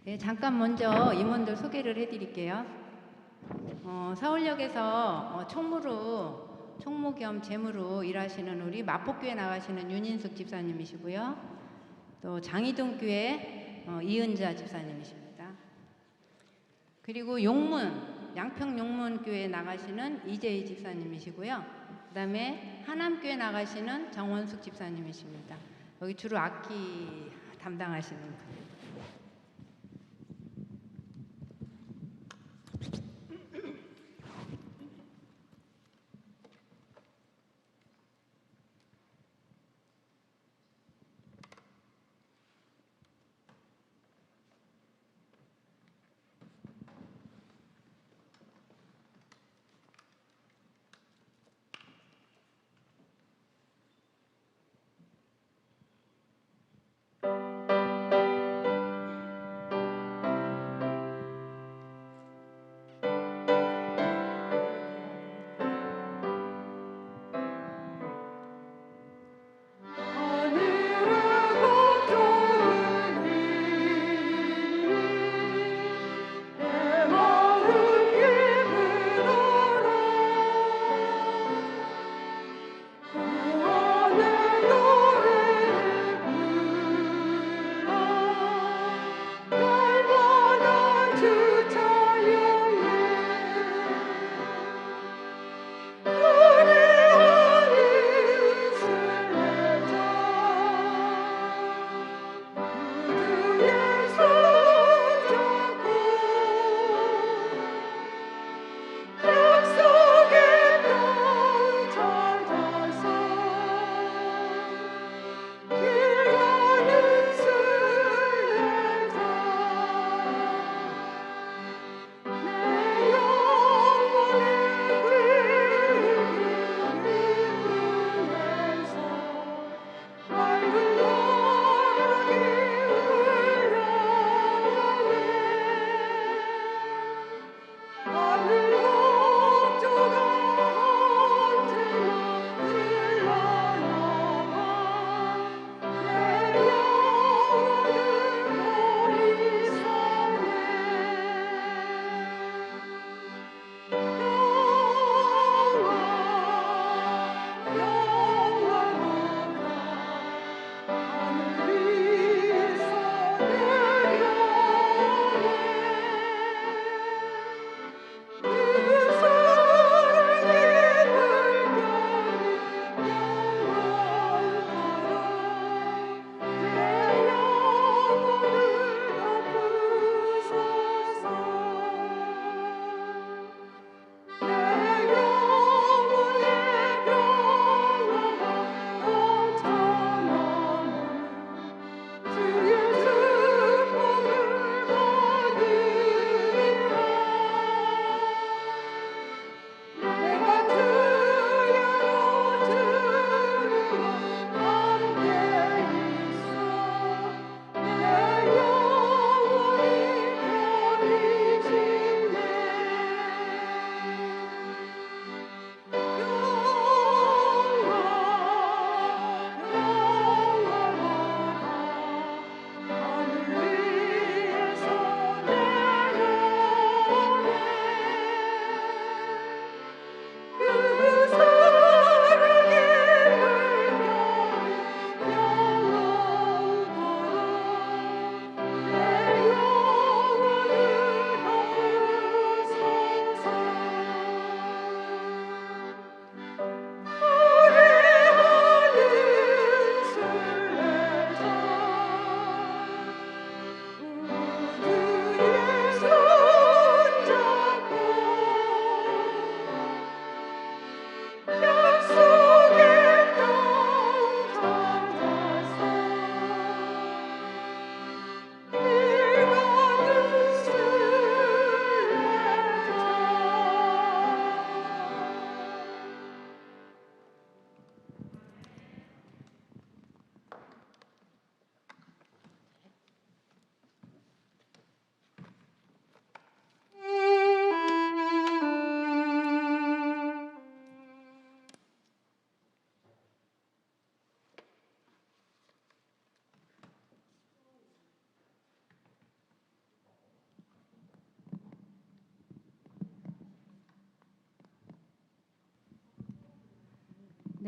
네, 잠깐 먼저 임원들 소개를 해드릴게요. 서울역에서 총무 겸 재무로 일하시는 우리 마포교회 나가시는 윤인숙 집사님이시고요. 또 장이동교회 이은자 집사님이십니다. 그리고 양평 용문교회 나가시는 이재희 집사님이시고요. 그 다음에 하남교회 나가시는 정원숙 집사님이십니다. 여기 주로 악기 담당하시는 분입니다.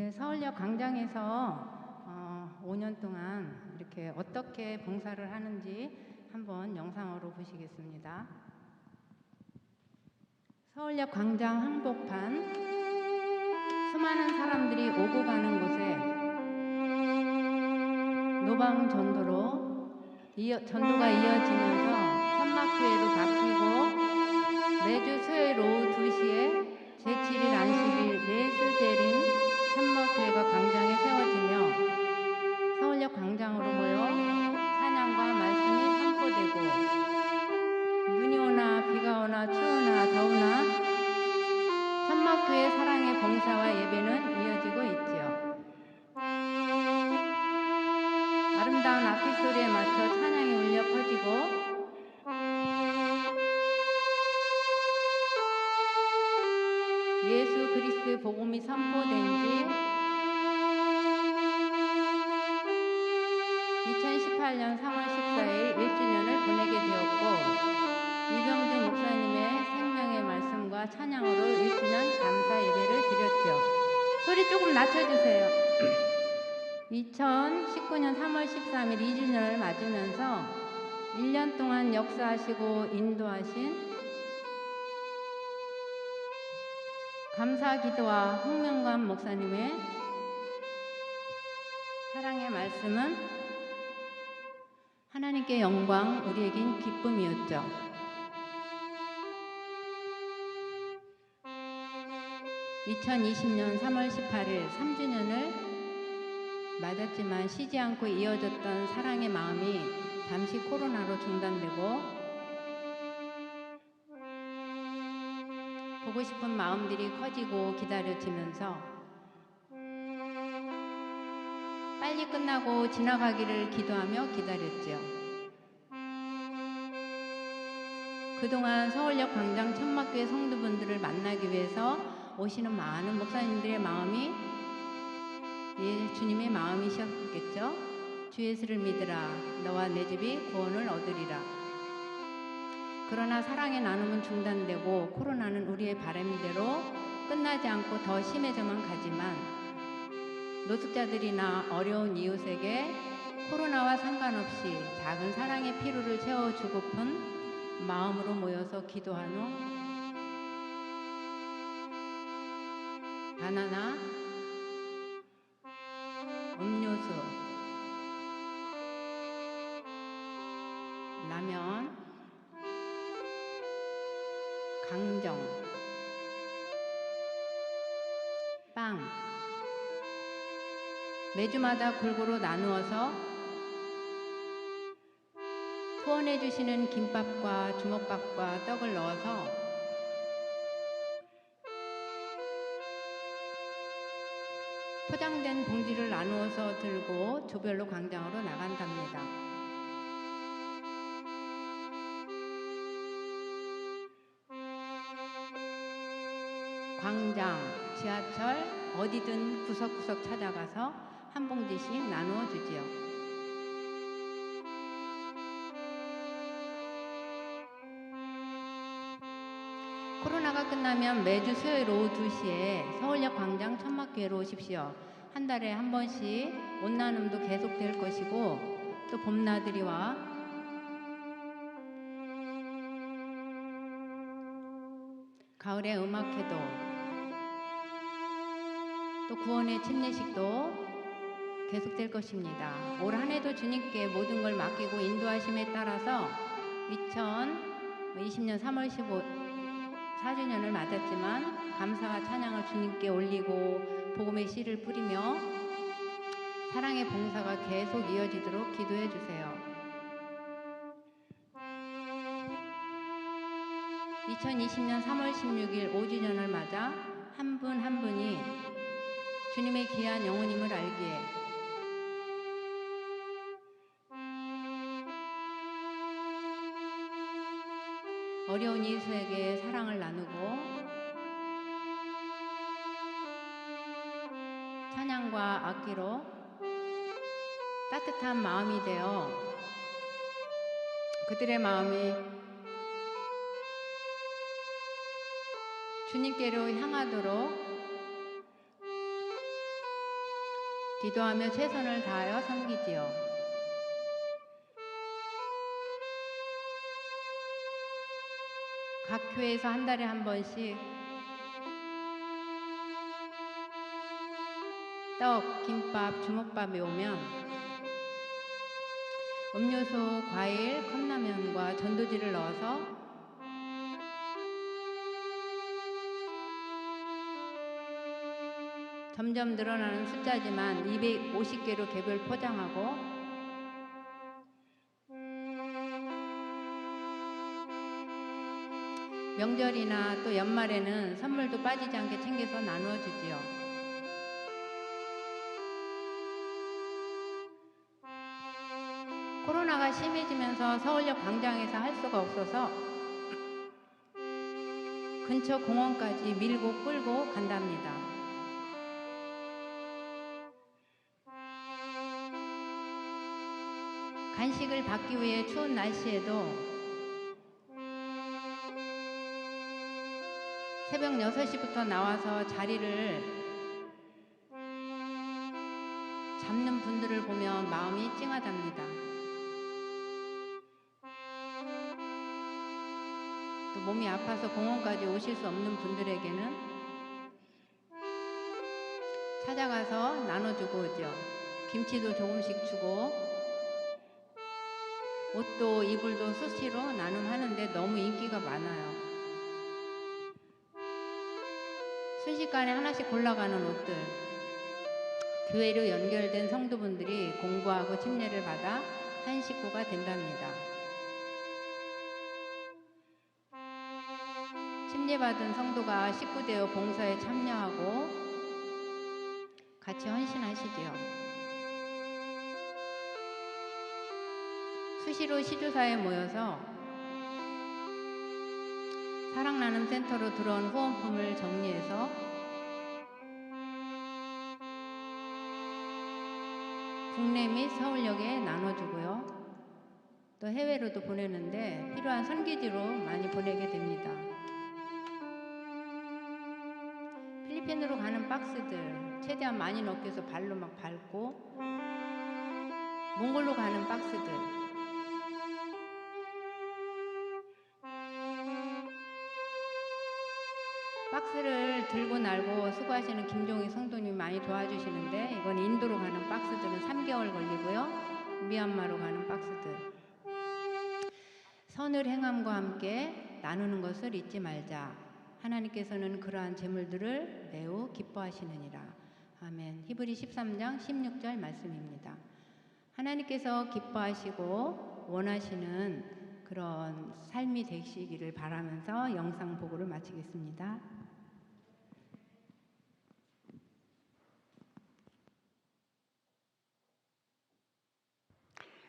네, 서울역 광장에서 5년 동안 이렇게 어떻게 봉사를 하는지 한번 영상으로 보시겠습니다. 서울역 광장 한복판, 수많은 사람들이 오고 가는 곳에 노방 전도가 이어지면서 천막교회로 바뀌고 매주 수요일 오후 2시에 제7일 안식일 예수재림 천막교회가 광장에 세워지며 서울역 광장으로 모여 찬양과 말씀이 선포되고 눈이 오나 비가 오나 추우나 더우나 천막교회 사랑의 봉사와 예배는 이어지고 있지요. 아름다운 악기 소리에 맞춰 찬양이 울려 퍼지고 예수 그리스도의 복음이 선포된 지 2018년 3월 14일 1주년을 보내게 되었고 이병준 목사님의 생명의 말씀과 찬양으로 1주년 감사 예배를 드렸죠. 소리 조금 낮춰주세요. 2019년 3월 13일 2주년을 맞으면서 1년 동안 역사하시고 인도하신 감사 기도와 홍명관 목사님의 사랑의 말씀은 하나님께 영광, 우리에겐 기쁨이었죠. (2020년 3월 18일) 3주년을 맞았지만 쉬지 않고 이어졌던 사랑의 마음이 잠시 코로나로 중단되고 보고 싶은 마음들이 커지고 기다려지면서 빨리 끝나고 지나가기를 기도하며 기다렸죠. 그동안 서울역 광장 천막교회 성도분들을 만나기 위해서 오시는 많은 목사님들의 마음이 주님의 마음이셨겠죠. 주 예수를 믿으라. 너와 내 집이 구원을 얻으리라. 그러나 사랑의 나눔은 중단되고 코로나는 우리의 바람대로 끝나지 않고 더 심해져만 가지만 노숙자들이나 어려운 이웃에게 코로나와 상관없이 작은 사랑의 피로를 채워주고픈 마음으로 모여서 기도한 후 바나나, 음료수, 라면, 강정, 빵 매주마다 골고루 나누어서 후원해 주시는 김밥과 주먹밥과 떡을 넣어서 포장된 봉지를 나누어서 들고 조별로 광장으로 나간답니다. 광장, 지하철, 어디든 구석구석 찾아가서 한 봉지씩 나누어 주지요. 코로나가 끝나면 매주 수요일 오후 2시에 서울역 광장 천막교회로 오십시오. 한 달에 한 번씩 옷 나눔도 계속될 것이고 또 봄나들이와 가을의 음악회도 또 구원의 침례식도 계속될 것입니다. 올 한 해도 주님께 모든 걸 맡기고 인도하심에 따라서 2020년 3월 15일 4주년을 맞았지만 감사와 찬양을 주님께 올리고 복음의 씨를 뿌리며 사랑의 봉사가 계속 이어지도록 기도해 주세요. 2020년 3월 16일 5주년을 맞아 한 분 한 분이 주님의 귀한 영혼임을 알기에 어려운 이웃에게 사랑을 나누고 찬양과 악기로 따뜻한 마음이 되어 그들의 마음이 주님께로 향하도록 기도하며 최선을 다하여 섬기지요. 각 교회에서 한 달에 한 번씩 떡, 김밥, 주먹밥이 오면 음료수, 과일, 컵라면과 전도지를 넣어서 점점 늘어나는 숫자지만 250개로 개별 포장하고 명절이나 또 연말에는 선물도 빠지지 않게 챙겨서 나누어 주지요. 코로나가 심해지면서 서울역 광장에서 할 수가 없어서 근처 공원까지 밀고 끌고 간답니다. 간식을 받기 위해 추운 날씨에도 새벽 6시부터 나와서 자리를 잡는 분들을 보면 마음이 찡하답니다. 또 몸이 아파서 공원까지 오실 수 없는 분들에게는 찾아가서 나눠주고 오죠. 김치도 조금씩 주고 옷도 이불도 수시로 나눔하는데 너무 인기가 많아요. 순식간에 하나씩 골라가는 옷들, 교회로 연결된 성도분들이 공부하고 침례를 받아 한 식구가 된답니다. 침례받은 성도가 식구 되어 봉사에 참여하고 같이 헌신하시지요. 수시로 시주사에 모여서 사랑나눔센터로 들어온 후원품을 정리해서 국내 및 서울역에 나눠주고요. 또 해외로도 보내는데 필요한 선기지로 많이 보내게 됩니다. 필리핀으로 가는 박스들 최대한 많이 넣기 위해서 발로 막 밟고, 몽골로 가는 박스들 박스를 들고 날고 수고하시는 김종희 성도님이 많이 도와주시는데, 이건 인도로 가는 박스들은 3개월 걸리고요. 미얀마로 가는 박스들. 선을 행함과 함께 나누는 것을 잊지 말자. 하나님께서는 그러한 재물들을 매우 기뻐하시느니라. 아멘. 히브리 13장 16절 말씀입니다. 하나님께서 기뻐하시고 원하시는 그런 삶이 되시기를 바라면서 영상 보고를 마치겠습니다.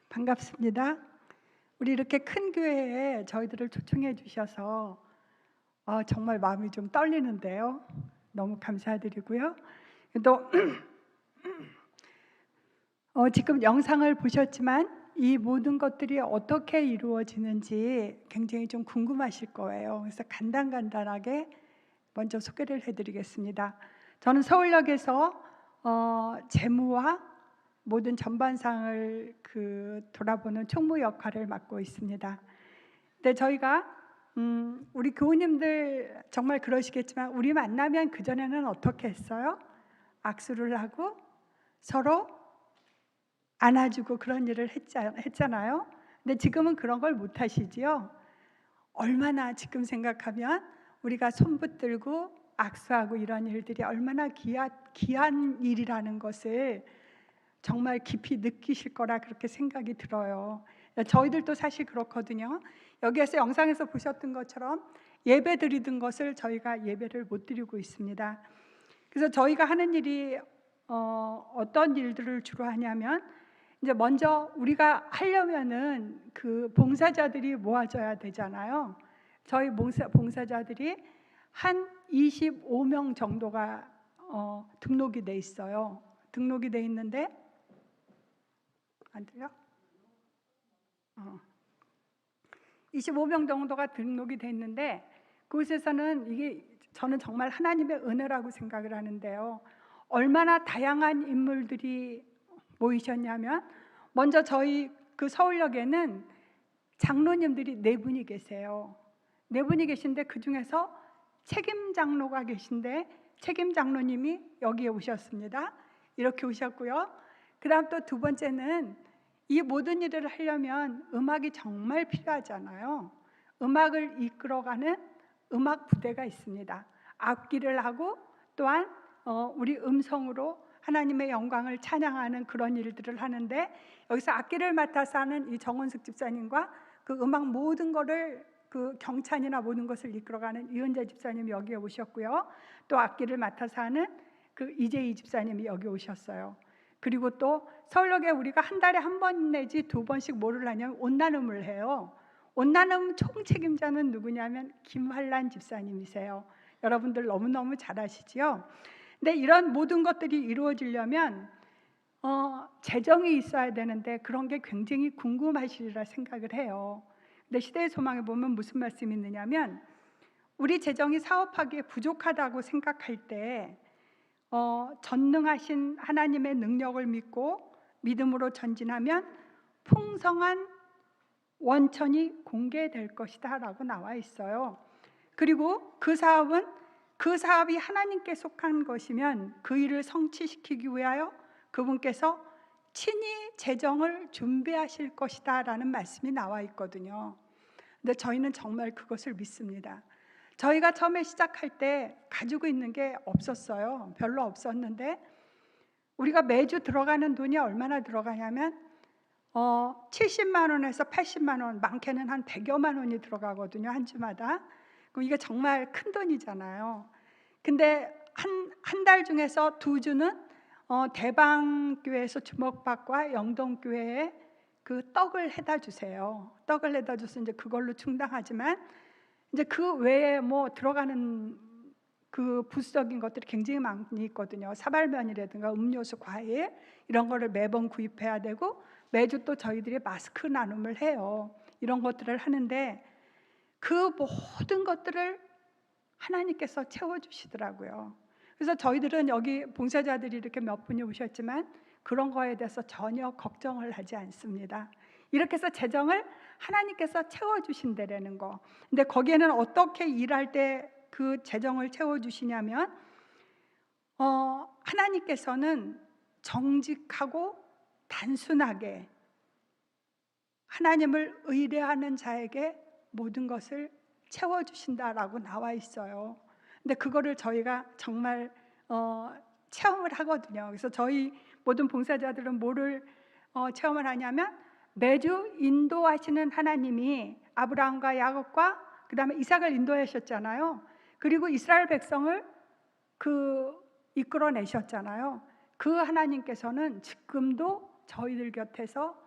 반갑습니다. 우리 이렇게 큰 교회에 저희들을 초청해 주셔서 정말 마음이 좀 떨리는데요. 너무 감사드리고요. 또 지금 영상을 보셨지만 이 모든 것들이 어떻게 이루어지는지 굉장히 좀 궁금하실 거예요. 그래서 간단하게 먼저 소개를 해드리겠습니다. 저는 서울역에서 재무와 모든 전반상을 돌아보는 총무 역할을 맡고 있습니다. 근데 저희가 우리 교우님들 정말 그러시겠지만 우리 만나면 그전에는 어떻게 했어요? 악수를 하고 서로 안아주고 그런 일을 했잖아요. 근데 지금은 그런 걸 못 하시지요. 얼마나 지금 생각하면 우리가 손 붙들고 악수하고 이런 일들이 얼마나 귀한 일이라는 것을 정말 깊이 느끼실 거라 그렇게 생각이 들어요. 저희들도 사실 그렇거든요. 여기에서 영상에서 보셨던 것처럼 예배 드리던 것을 저희가 예배를 못 드리고 있습니다. 그래서 저희가 하는 일이 어떤 일들을 주로 하냐면, 이제 먼저 우리가 하려면은 그 봉사자들이 모아져야 되잖아요. 저희 봉사자들이 한 25명 정도가 등록이 돼 있어요. 등록이 돼 있는데 안 들려? 25명 정도가 등록이 돼 있는데, 그곳에서는 이게 저는 정말 하나님의 은혜라고 생각을 하는데요. 얼마나 다양한 인물들이 모이셨냐면, 먼저 저희 그 서울역에는 장로님들이 4분이 계세요. 4분이 계신데 그 중에서 책임 장로가 계신데 책임 장로님이 여기에 오셨습니다. 이렇게 오셨고요. 그다음 또 두 번째는 이 모든 일을 하려면 음악이 정말 필요하잖아요. 음악을 이끌어가는 음악 부대가 있습니다. 악기를 하고 또한 우리 음성으로 하나님의 영광을 찬양하는 그런 일들을 하는데, 여기서 악기를 맡아서 하는 이 정원숙 집사님과 그 음악 모든 거를 그 경찬이나 모든 것을 이끌어가는 이은재 집사님이 여기에 오셨고요. 또 악기를 맡아서 하는 그 이재희 집사님이 여기 오셨어요. 그리고 또 서울역에 우리가 한 달에 한 번 내지 2번씩 뭐를 하냐면 온나눔을 해요. 온나눔 총책임자는 누구냐면 김환란 집사님이세요. 여러분들 너무너무 잘 아시지요? 근데 이런 모든 것들이 이루어지려면 재정이 있어야 되는데 그런 게 굉장히 궁금하시리라 생각을 해요. 근데 시대의 소망에 보면 무슨 말씀이 있느냐면, 우리 재정이 사업하기에 부족하다고 생각할 때 전능하신 하나님의 능력을 믿고 믿음으로 전진하면 풍성한 원천이 공개될 것이다 라고 나와 있어요. 그리고 그 사업이 하나님께 속한 것이면 그 일을 성취시키기 위하여 그분께서 친히 재정을 준비하실 것이다 라는 말씀이 나와 있거든요. 근데 저희는 정말 그것을 믿습니다. 저희가 처음에 시작할 때 가지고 있는 게 없었어요. 별로 없었는데 우리가 매주 들어가는 돈이 얼마나 들어가냐면 70만 원에서 80만 원, 많게는 한 100여만 원이 들어가거든요, 한 주마다. 그럼 이게 정말 큰 돈이잖아요. 근데 한 달 중에서 2주는 대방교회에서 주목받과 영동교회에 그 떡을 해다 주세요. 떡을 해다 줘서 이제 그걸로 충당하지만, 이제 그 외에 뭐 들어가는 그 부수적인 것들이 굉장히 많이 있거든요. 사발면이라든가 음료수, 과일 이런 거를 매번 구입해야 되고, 매주 또 저희들이 마스크 나눔을 해요. 이런 것들을 하는데 그 모든 것들을 하나님께서 채워주시더라고요. 그래서 저희들은 여기 봉사자들이 이렇게 몇 분이 오셨지만 그런 거에 대해서 전혀 걱정을 하지 않습니다. 이렇게 해서 재정을 하나님께서 채워주신다라는 거. 근데 거기에는 어떻게 일할 때 그 재정을 채워주시냐면 하나님께서는 정직하고 단순하게 하나님을 의뢰하는 자에게 모든 것을 채워주신다라고 나와 있어요. 근데 그거를 저희가 정말 체험을 하거든요. 그래서 저희 모든 봉사자들은 뭐를 체험을 하냐면, 매주 인도하시는 하나님이 아브라함과 야곱과 그 다음에 이삭을 인도하셨잖아요. 그리고 이스라엘 백성을 이끌어내셨잖아요. 그 하나님께서는 지금도 저희들 곁에서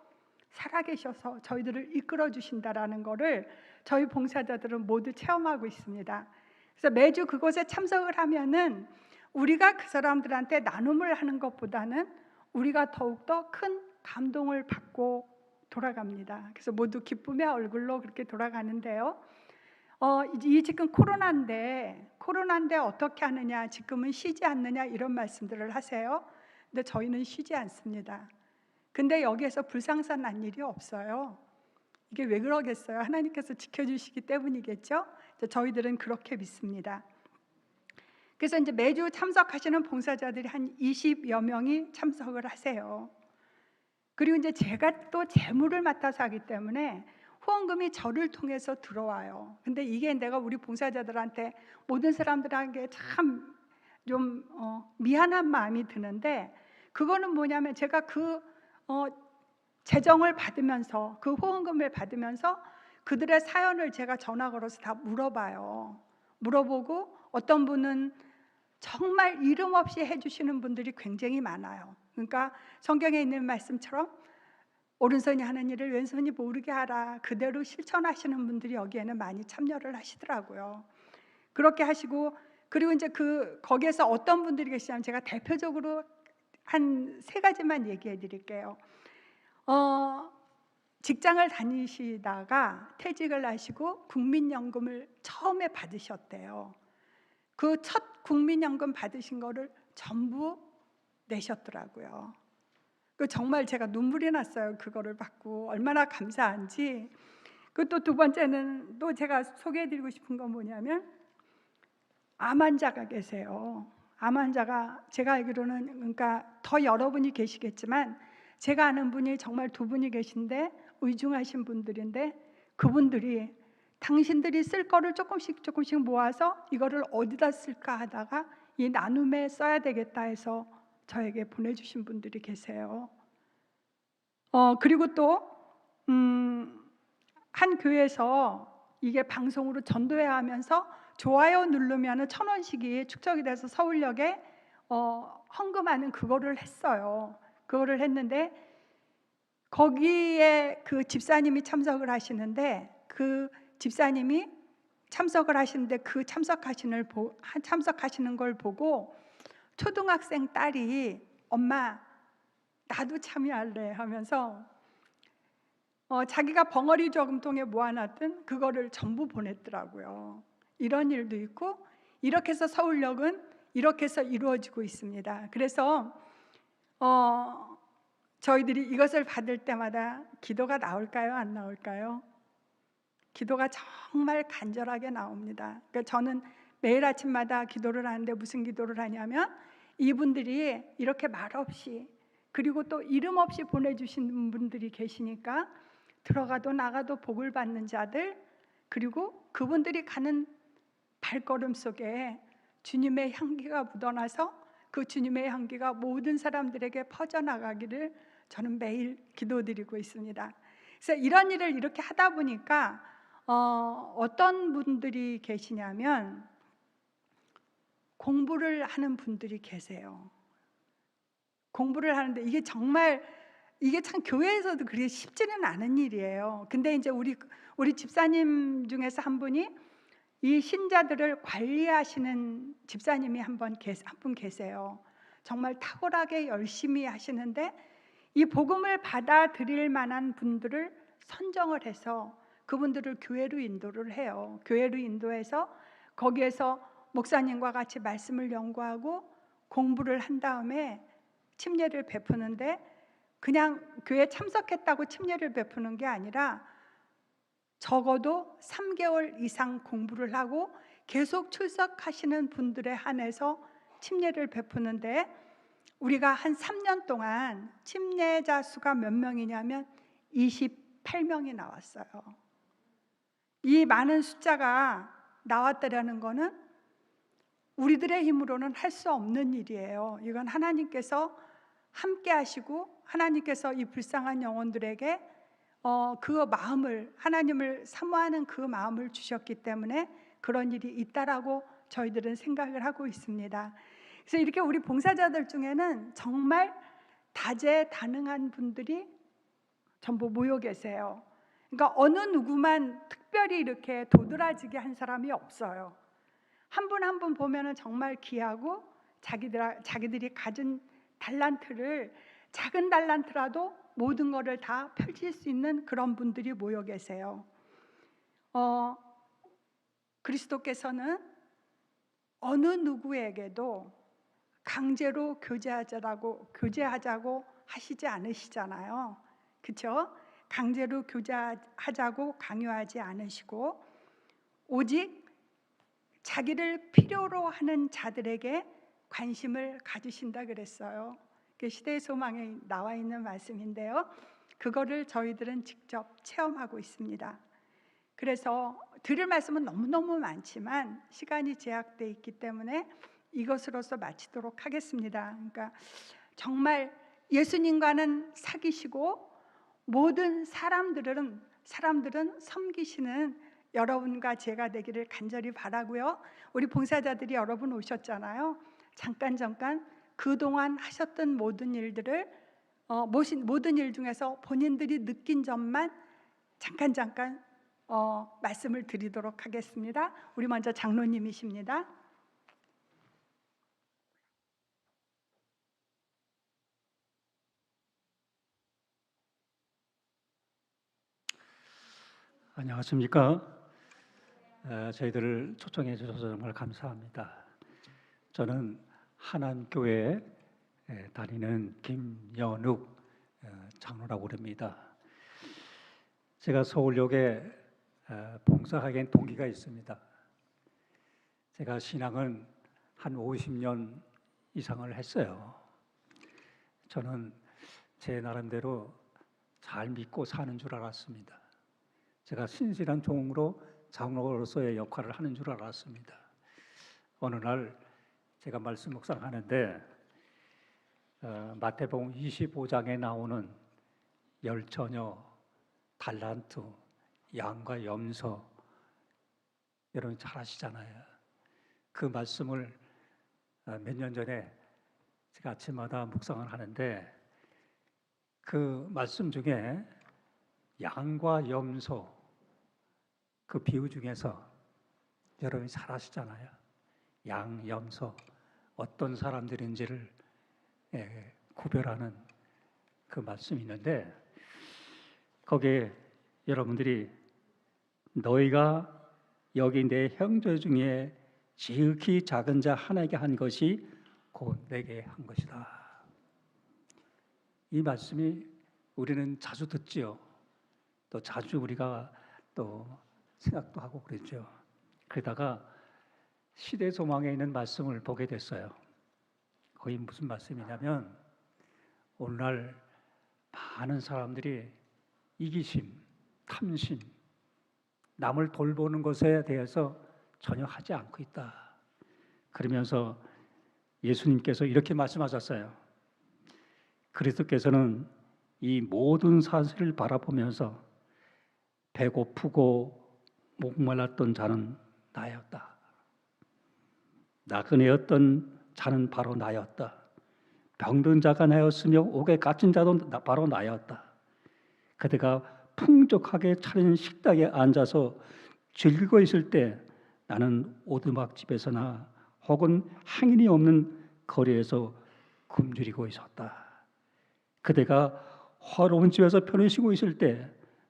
살아계셔서 저희들을 이끌어 주신다라는 것을 저희 봉사자들은 모두 체험하고 있습니다. 그래서 매주 그곳에 참석을 하면은 우리가 그 사람들한테 나눔을 하는 것보다는 우리가 더욱더 큰 감동을 받고 돌아갑니다. 그래서 모두 기쁨의 얼굴로 그렇게 돌아가는데요. 이 지금 코로나인데 어떻게 하느냐, 지금은 쉬지 않느냐 이런 말씀들을 하세요. 근데 저희는 쉬지 않습니다. 근데 여기에서 불상사 난 일이 없어요. 이게 왜 그러겠어요? 하나님께서 지켜주시기 때문이겠죠? 저희들은 그렇게 믿습니다. 그래서 이제 매주 참석하시는 봉사자들이 한 20여 명이 참석을 하세요. 그리고 이제 제가 또 재무를 맡아서 하기 때문에 후원금이 저를 통해서 들어와요. 근데 이게 내가 우리 봉사자들한테, 모든 사람들한테 참 좀 미안한 마음이 드는데, 그거는 뭐냐면 제가 재정을 받으면서, 그 후원금을 받으면서 그들의 사연을 제가 전화 걸어서 다 물어봐요. 물어보고 어떤 분은 정말 이름 없이 해주시는 분들이 굉장히 많아요. 그러니까 성경에 있는 말씀처럼 오른손이 하는 일을 왼손이 모르게 하라, 그대로 실천하시는 분들이 여기에는 많이 참여를 하시더라고요. 그렇게 하시고, 그리고 이제 거기에서 어떤 분들이 계시냐면 제가 대표적으로 한 3가지만 얘기해 드릴게요. 직장을 다니시다가 퇴직을 하시고 국민연금을 처음에 받으셨대요. 그 첫 국민연금 받으신 거를 전부 내셨더라고요. 그 정말 제가 눈물이 났어요. 그거를 받고 얼마나 감사한지. 그 또 두 번째는 또 제가 소개해드리고 싶은 건 뭐냐면 암 환자가 계세요. 암 환자가 제가 알기로는 그러니까 더 여러분이 계시겠지만 제가 아는 분이 정말 두 분이 계신데 의중하신 분들인데 그분들이 당신들이 쓸 거를 조금씩 조금씩 모아서 이거를 어디다 쓸까 하다가 이 나눔에 써야 되겠다 해서 저에게 보내주신 분들이 계세요. 그리고 또 한 교회에서 이게 방송으로 전도회 하면서 좋아요 누르면 1,000원씩이 축적이 돼서 서울역에 헌금하는 그거를 했어요. 그거를 했는데 거기에 그 집사님이 참석을 하시는데 그 집사님이 참석을 하시는데 그 참석하시는 걸 보고 초등학생 딸이 엄마 나도 참여할래 하면서 자기가 벙어리 저금통에 모아놨던 그거를 전부 보냈더라고요. 이런 일도 있고 이렇게 해서 서울역은 이렇게 해서 이루어지고 있습니다. 그래서 저희들이 이것을 받을 때마다 기도가 나올까요? 안 나올까요? 기도가 정말 간절하게 나옵니다. 그러니까 저는 매일 아침마다 기도를 하는데 무슨 기도를 하냐면 이분들이 이렇게 말없이 그리고 또 이름 없이 보내주신 분들이 계시니까 들어가도 나가도 복을 받는 자들 그리고 그분들이 가는 발걸음 속에 주님의 향기가 묻어나서 그 주님의 향기가 모든 사람들에게 퍼져나가기를 저는 매일 기도드리고 있습니다. 그래서 이런 일을 이렇게 하다 보니까 어떤 분들이 계시냐면 공부를 하는 분들이 계세요. 공부를 하는데 이게 정말 이게 참 교회에서도 그렇게 쉽지는 않은 일이에요. 근데 이제 우리 집사님 중에서 한 분이 이 신자들을 관리하시는 집사님이 한 분 계세요. 정말 탁월하게 열심히 하시는데 이 복음을 받아들일 만한 분들을 선정을 해서 그분들을 교회로 인도를 해요. 교회로 인도해서 거기에서 목사님과 같이 말씀을 연구하고 공부를 한 다음에 침례를 베푸는데 그냥 교회 참석했다고 침례를 베푸는 게 아니라 적어도 3개월 이상 공부를 하고 계속 출석하시는 분들에 한해서 침례를 베푸는데 우리가 한 3년 동안 침례자 수가 몇 명이냐면 28명이 나왔어요. 이 많은 숫자가 나왔다라는 것은 우리들의 힘으로는 할 수 없는 일이에요. 이건 하나님께서 함께 하시고 하나님께서 이 불쌍한 영혼들에게 그 마음을 하나님을 사모하는 그 마음을 주셨기 때문에 그런 일이 있다라고 저희들은 생각을 하고 있습니다. 그래서 이렇게 우리 봉사자들 중에는 정말 다재다능한 분들이 전부 모여 계세요. 그러니까 어느 누구만 특별히 이렇게 도드라지게 한 사람이 없어요. 한 분 한 분 보면은 정말 귀하고 자기들이 가진 달란트를 작은 달란트라도 모든 것을 다 펼칠 수 있는 그런 분들이 모여 계세요. 그리스도께서는 어느 누구에게도 강제로 교제하자고 하시지 않으시잖아요. 그렇죠? 강제로 교제하자고 강요하지 않으시고 오직 자기를 필요로 하는 자들에게 관심을 가지신다 그랬어요. 시대의 소망에 나와 있는 말씀인데요. 그거를 저희들은 직접 체험하고 있습니다. 그래서 드릴 말씀은 너무너무 많지만 시간이 제약되어 있기 때문에 이것으로서 마치도록 하겠습니다. 그러니까 정말 예수님과는 사귀시고 모든 사람들은 섬기시는 여러분과 제가 되기를 간절히 바라고요. 우리 봉사자들이 여러분 오셨잖아요. 잠깐 그동안 하셨던 모든 일들을 모든 일 중에서 본인들이 느낀 점만 잠깐 말씀을 드리도록 하겠습니다. 우리 먼저 장로님이십니다. 안녕하십니까? 저희들을 초청해 주셔서 정말 감사합니다. 저는 하남교회 다니는 김연욱 장로라고 합니다. 제가 서울역에 봉사하게 된 동기가 있습니다. 제가 신앙은 한 50년 이상을 했어요. 저는 제 나름대로 잘 믿고 사는 줄 알았습니다. 제가 신실한 종으로 장로로서의 역할을 하는 줄 알았습니다. 어느 날 제가 말씀 묵상하는데 마태복음 25장에 나오는 열처녀, 달란트, 양과 염소, 여러분 잘 아시잖아요. 그 말씀을 몇 년 전에 제가 아침마다 묵상을 하는데 그 말씀 중에 양과 염소 그 비유 중에서 여러분이 잘 아시잖아요. 양, 염소 어떤 사람들인지를 구별하는 그 말씀이 있는데 거기에 여러분들이 너희가 여기 내 형제 중에 지극히 작은 자 하나에게 한 것이 곧 내게 한 것이다. 이 말씀이 우리는 자주 듣지요. 또 자주 우리가 또 생각도 하고 그랬죠. 그러다가 시대 소망에 있는 말씀을 보게 됐어요. 거기 무슨 말씀이냐면 오늘날 많은 사람들이 이기심, 탐심, 남을 돌보는 것에 대해서 전혀 하지 않고 있다. 그러면서 예수님께서 이렇게 말씀하셨어요. 그리스도께서는 이 모든 사실을 바라보면서 배고프고 목말랐던 자는 나였다. 나그네였던 자는 바로 나였다. 병든 자가 나였으며 옥에 갇힌 자도 바로 나였다. 그대가 풍족하게 차린 식탁에 앉아서 즐기고 있을 때 나는 오두막집에서나 혹은 행인이 없는 거리에서 굶주리고 있었다. 그대가 화로운 집에서 편히 쉬고 있을 때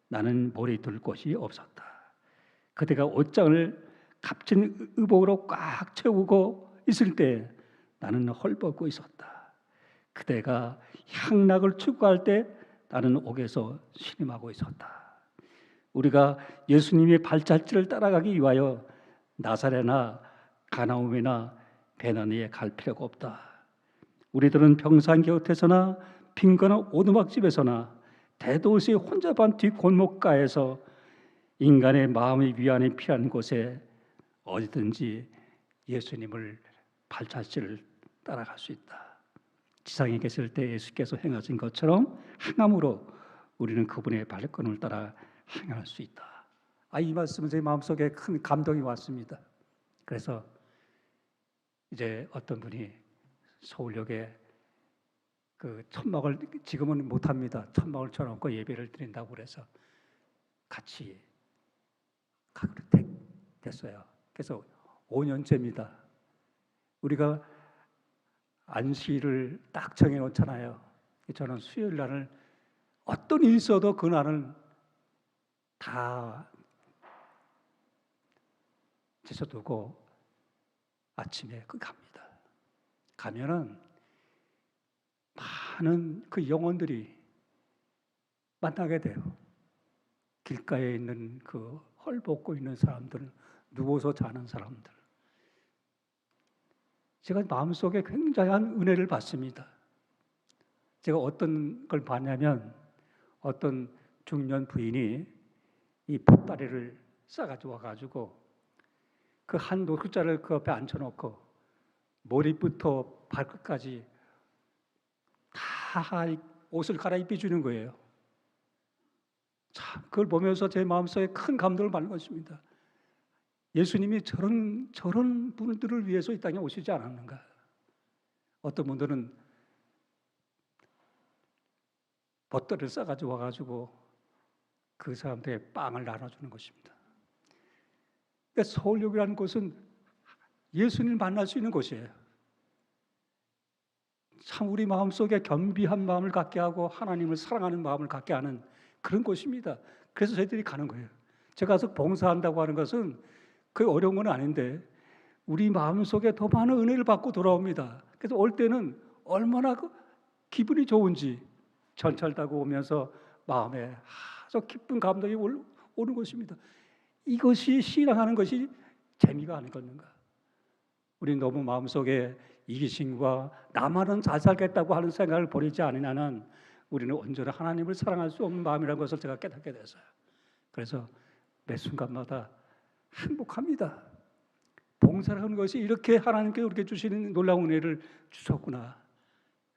나는 머리 둘 곳이 없었다. 그대가 옷장을 값진 의복으로 꽉 채우고 있을 때 나는 헐벗고 있었다. 그대가 향락을 추구할 때 나는 옥에서 신음하고 있었다. 우리가 예수님의 발자취를 따라가기 위하여 나사렛이나 가나움이나 베나니에 갈 필요가 없다. 우리들은 평상 곁에서나 빈건한 오두막집에서나 대도시 혼잡한 뒷골목가에서 인간의 마음의 위안이 필요한 곳에 어디든지 예수님을 발자취를 따라갈 수 있다. 지상에 계실 때 예수께서 행하신 것처럼 행함으로 우리는 그분의 발걸음을 따라 행할 수 있다. 이 말씀은 제 마음속에 큰 감동이 왔습니다. 그래서 이제 어떤 분이 서울역에 그 천막을 지금은 못합니다. 천막을 쳐놓고 예배를 드린다고 그래서 같이 가기로 됐어요. 그래서 5년째입니다. 우리가 안식일을 딱 정해놓잖아요. 저는 수요일 날을 어떤 일이 있어도 그날은 다 제쳐두고 아침에 갑니다. 가면은 많은 그 영혼들이 만나게 돼요. 길가에 있는 그 헐벗고 있는 사람들, 누워서 자는 사람들. 제가 마음속에 굉장한 은혜를 받습니다. 제가 어떤 걸 봤냐면 어떤 중년 부인이 이 보따리를 싸가지고 와가지고 그 한 노숙자를 그 앞에 앉혀놓고 머리부터 발끝까지 다 옷을 갈아입혀 주는 거예요. 참 그걸 보면서 제 마음속에 큰 감동을 받는 것입니다. 예수님이 저런 분들을 위해서 이 땅에 오시지 않았는가? 어떤 분들은 보따리를 싸가지고 와가지고 그 사람들의 빵을 나눠주는 것입니다. 그러니까 서울역이라는 곳은 예수님을 만날 수 있는 곳이에요. 참 우리 마음속에 겸비한 마음을 갖게 하고 하나님을 사랑하는 마음을 갖게 하는 그런 곳입니다. 그래서 저희들이 가는 거예요. 제가 가서 봉사한다고 하는 것은 그게 어려운 건 아닌데 우리 마음속에 더 많은 은혜를 받고 돌아옵니다. 그래서 올 때는 얼마나 기분이 좋은지 전철 타고 오면서 마음에 아주 기쁜 감동이 오는 것입니다. 이것이 신앙하는 것이 재미가 아니겠는가? 우리 너무 마음속에 이기심과 나만은 잘 살겠다고 하는 생각을 버리지 않으냐는 우리는 온전히 하나님을 사랑할 수 없는 마음이라는 것을 제가 깨닫게 됐어요. 그래서 매 순간마다 행복합니다. 봉사를 하는 것이 이렇게 하나님께 우리에게 주시는 놀라운 은혜를 주셨구나.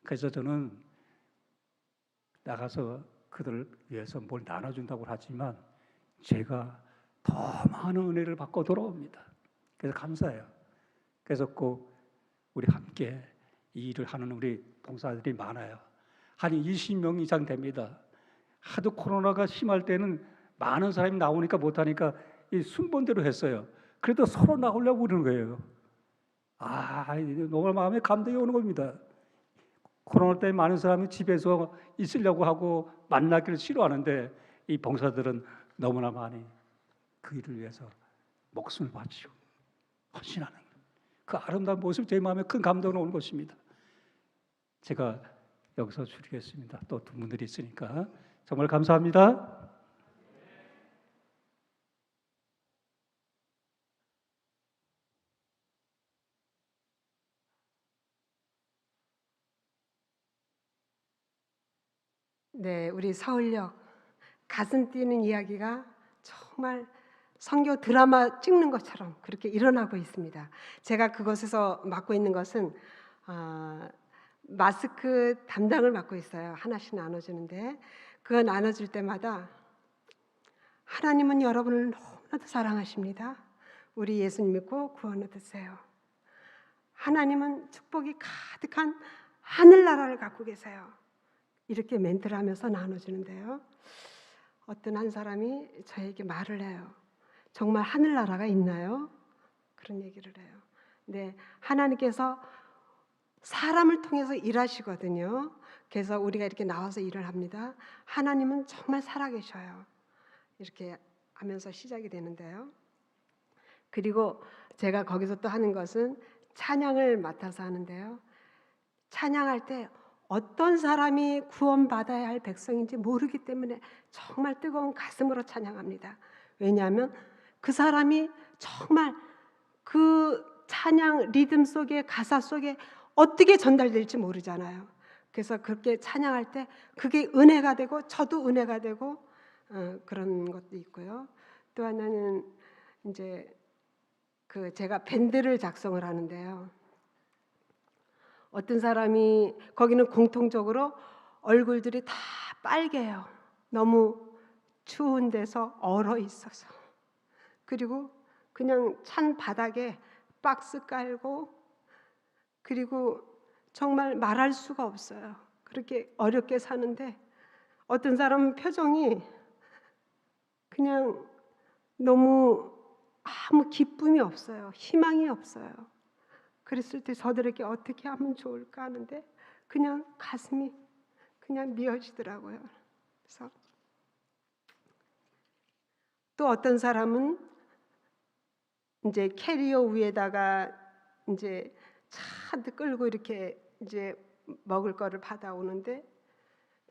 그래서 저는 나가서 그들을 위해서 뭘 나눠준다고 하지만 제가 더 많은 은혜를 받고 돌아옵니다. 그래서 감사해요. 그래서 꼭 우리 함께 이 일을 하는 우리 봉사들이 많아요. 한 20명 이상 됩니다. 하도 코로나가 심할 때는 많은 사람이 나오니까 못하니까 이 순번대로 했어요. 그래도 서로 나오려고 그러는 거예요. 너무 마음에 감동이 오는 겁니다. 코로나 때 많은 사람이 집에서 있으려고 하고 만나기를 싫어하는데 이 봉사들은 너무나 많이 그 일을 위해서 목숨을 바치고 헌신하는 그 아름다운 모습이 제 마음에 큰 감동을 오는 것입니다. 제가 여기서 줄이겠습니다. 또 두 분들이 있으니까 정말 감사합니다. 네, 우리 서울역 가슴 뛰는 이야기가 정말 선교 드라마 찍는 것처럼 그렇게 일어나고 있습니다. 제가 그곳에서 맡고 있는 것은 마스크 담당을 맡고 있어요. 하나씩 나눠주는데 그거 나눠줄 때마다 하나님은 여러분을 너무나도 사랑하십니다. 우리 예수님 믿고 구원 얻으세요. 하나님은 축복이 가득한 하늘나라를 갖고 계세요. 이렇게 멘트를 하면서 나눠주는데요. 어떤 한 사람이 저에게 말을 해요. 정말 하늘나라가 있나요? 그런 얘기를 해요. 네, 하나님께서 사람을 통해서 일하시거든요. 그래서 우리가 이렇게 나와서 일을 합니다. 하나님은 정말 살아계셔요. 이렇게 하면서 시작이 되는데요. 그리고 제가 거기서 또 하는 것은 찬양을 맡아서 하는데요. 찬양할 때 어떤 사람이 구원받아야 할 백성인지 모르기 때문에 정말 뜨거운 가슴으로 찬양합니다. 왜냐하면 그 사람이 정말 그 찬양 리듬 속에 가사 속에 어떻게 전달될지 모르잖아요. 그래서 그렇게 찬양할 때 그게 은혜가 되고 저도 은혜가 되고 그런 것도 있고요. 또 하나는 이제 제가 밴드를 작성을 하는데요. 어떤 사람이 거기는 공통적으로 얼굴들이 다 빨개요. 너무 추운 데서 얼어 있어서. 그리고 그냥 찬 바닥에 박스 깔고 그리고 정말 말할 수가 없어요. 그렇게 어렵게 사는데 어떤 사람은 표정이 그냥 너무 아무 기쁨이 없어요. 희망이 없어요. 그랬을 때 저들에게 어떻게 하면 좋을까 하는데 그냥 가슴이 그냥 미어지더라고요. 그래서 또 어떤 사람은 이제 캐리어 위에다가 이제 잔뜩 끌고 이렇게 이제 먹을 거를 받아오는데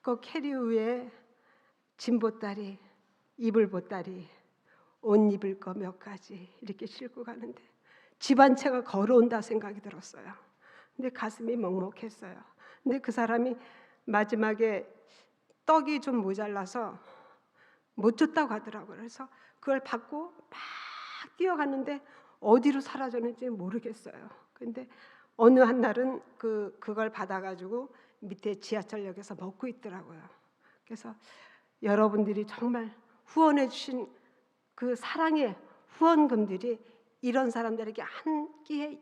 그 캐리어 위에 짐보따리, 이불보따리, 옷 입을 거 몇 가지 이렇게 싣고 가는데 집 한 채가 걸어온다 생각이 들었어요. 근데 가슴이 먹먹했어요. 근데 그 사람이 마지막에 떡이 좀 모자라서 못 줬다고 하더라고요. 그래서 그걸 받고 막 뛰어갔는데 어디로 사라졌는지 모르겠어요. 근데 어느 한 날은 그걸 받아가지고 밑에 지하철역에서 먹고 있더라고요. 그래서 여러분들이 정말 후원해 주신 그 사랑의 후원금들이 이런 사람들에게 한 끼의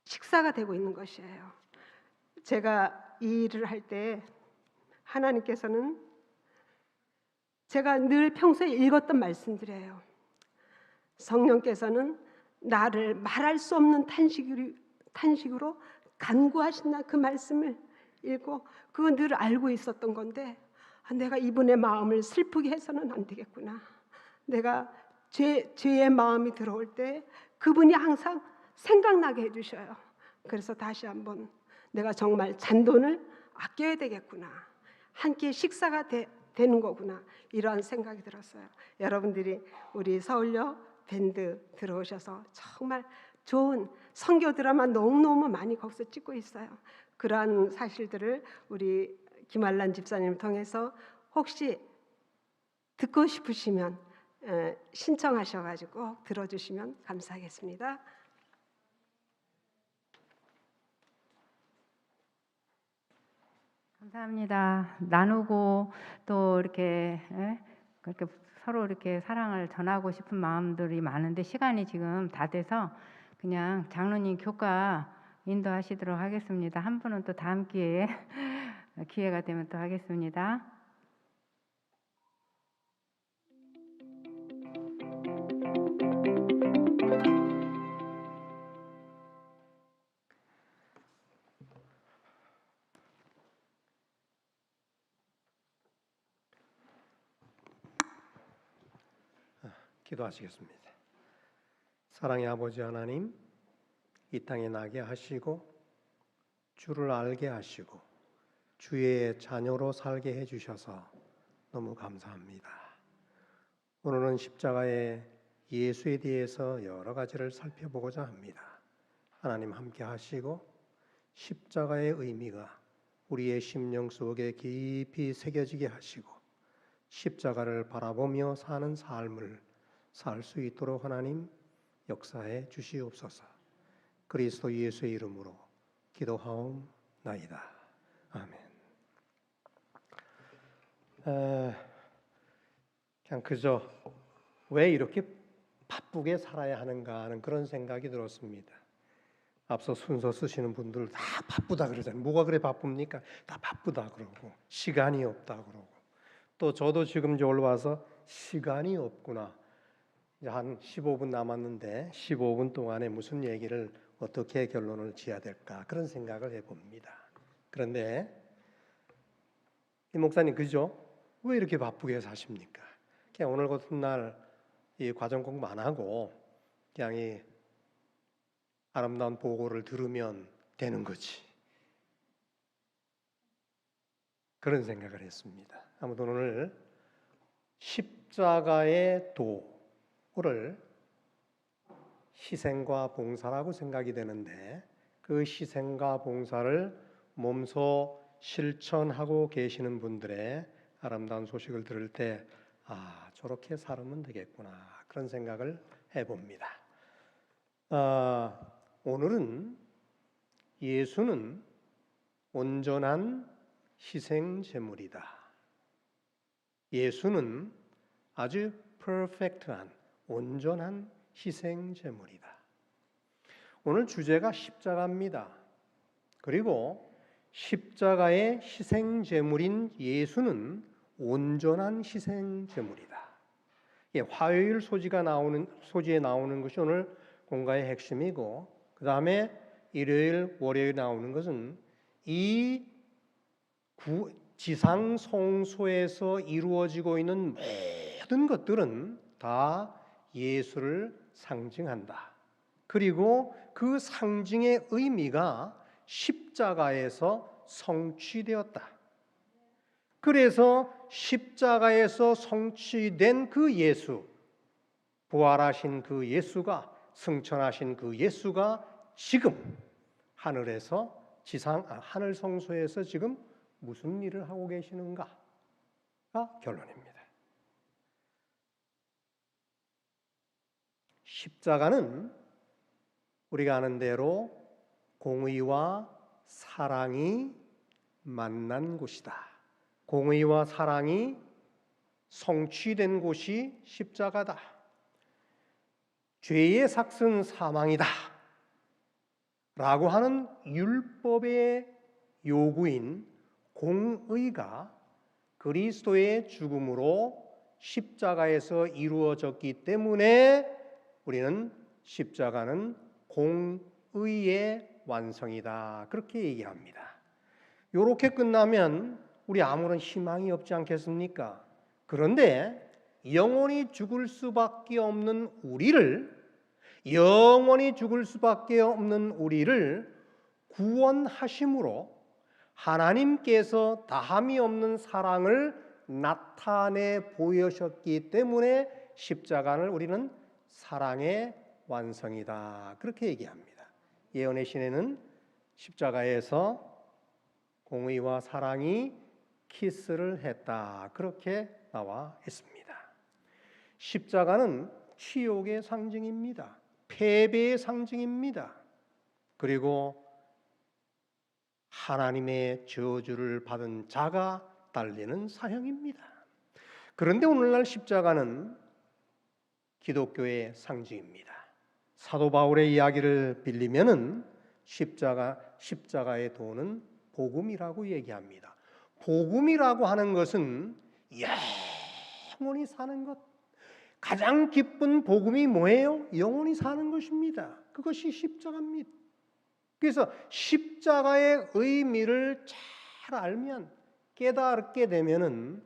식사가 되고 있는 것이에요. 제가 이 일을 할 때 하나님께서는 제가 늘 평소에 읽었던 말씀들이에요. 성령께서는 나를 말할 수 없는 탄식으로 간구하신다 그 말씀을 읽고 그거 늘 알고 있었던 건데 내가 이분의 마음을 슬프게 해서는 안 되겠구나. 내가 죄의 마음이 들어올 때 그분이 항상 생각나게 해주셔요. 그래서 다시 한번 내가 정말 잔돈을 아껴야 되겠구나. 한 끼 식사가 되는 거구나. 이러한 생각이 들었어요. 여러분들이 우리 서울역 밴드 들어오셔서 정말 좋은 선교 드라마 너무너무 많이 거기서 찍고 있어요. 그러한 사실들을 우리 김알란 집사님을 통해서 혹시 듣고 싶으시면 신청하셔가지고 들어주시면 감사하겠습니다. 감사합니다. 나누고 또 이렇게 그렇게 서로 이렇게 사랑을 전하고 싶은 마음들이 많은데 시간이 지금 다 돼서 그냥 장로님 교가 인도하시도록 하겠습니다. 한 분은 또 다음 기회에 기회가 되면 또 하겠습니다. 기도하시겠습니다. 사랑의 아버지 하나님, 이 땅에 나게 하시고 주를 알게 하시고 주의 자녀로 살게 해주셔서 너무 감사합니다. 오늘은 십자가의 예수에 대해서 여러 가지를 살펴보고자 합니다. 하나님 함께 하시고 십자가의 의미가 우리의 심령 속에 깊이 새겨지게 하시고 십자가를 바라보며 사는 삶을 살 수 있도록 하나님 역사해 주시옵소서. 그리스도 예수의 이름으로 기도하옵나이다. 아멘. 그냥 그저 왜 이렇게 바쁘게 살아야 하는가 하는 그런 생각이 들었습니다. 앞서 순서 쓰시는 분들 다 바쁘다 그러잖아요. 뭐가 그래 바쁩니까? 다 바쁘다 그러고 시간이 없다 그러고 또 저도 지금 저기로 와서 시간이 없구나. 이제 한 15분 남았는데 15분 동안에 무슨 얘기를 어떻게 결론을 지어야 될까 그런 생각을 해봅니다. 그런데 이 목사님 그죠? 왜 이렇게 바쁘게 사십니까? 그냥 오늘 같은 날 이 과정 공부 안 하고 그냥 이 아름다운 보고를 들으면 되는 거지. 그런 생각을 했습니다. 아무튼 오늘 십자가의 도를 희생과 봉사라고 생각이 되는데 그 희생과 봉사를 몸소 실천하고 계시는 분들의 아름다운 소식을 들을 때 저렇게 살면 되겠구나 그런 생각을 해봅니다. 오늘은 예수는 온전한 희생 제물이다. 예수는 아주 퍼펙트한 온전한 희생 제물이다. 오늘 주제가 십자가입니다. 그리고 십자가의 희생 제물인 예수는 온전한 희생 제물이다. 화요일 소지에 나오는 것이 오늘 공가의 핵심이고 그 다음에 일요일, 월요일 나오는 것은 이 지상 성소에서 이루어지고 있는 모든 것들은 다 예수를 상징한다. 그리고 그 상징의 의미가 십자가에서 성취되었다. 그래서 십자가에서 성취된 그 예수, 부활하신 그 예수가, 승천하신 그 예수가 지금 하늘에서 하늘 성소에서 지금 무슨 일을 하고 계시는가가 결론입니다. 십자가는 우리가 아는 대로 공의와 사랑이 만난 곳이다. 공의와 사랑이 성취된 곳이 십자가다. 죄의 삭은 사망이다 라고 하는 율법의 요구인 공의가 그리스도의 죽음으로 십자가에서 이루어졌기 때문에 우리는 십자가는 공의의 완성이다 그렇게 얘기합니다. 이렇게 끝나면 우리 아무런 희망이 없지 않겠습니까? 그런데 영원히 죽을 수밖에 없는 우리를 구원하심으로 하나님께서 다함이 없는 사랑을 나타내 보여셨기 때문에 십자가를 우리는 사랑의 완성이다, 그렇게 얘기합니다. 예언의 시내는 십자가에서 공의와 사랑이 키스를 했다, 그렇게 나와 있습니다. 십자가는 치욕의 상징입니다. 패배의 상징입니다. 그리고 하나님의 저주를 받은 자가 달리는 사형입니다. 그런데 오늘날 십자가는 기독교의 상징입니다. 사도 바울의 이야기를 빌리면은 십자가의 도는 복음이라고 얘기합니다. 복음이라고 하는 것은 영원히 사는 것. 가장 기쁜 복음이 뭐예요? 영원히 사는 것입니다. 그것이 십자가입니다. 그래서 십자가의 의미를 잘 알면, 깨닫게 되면은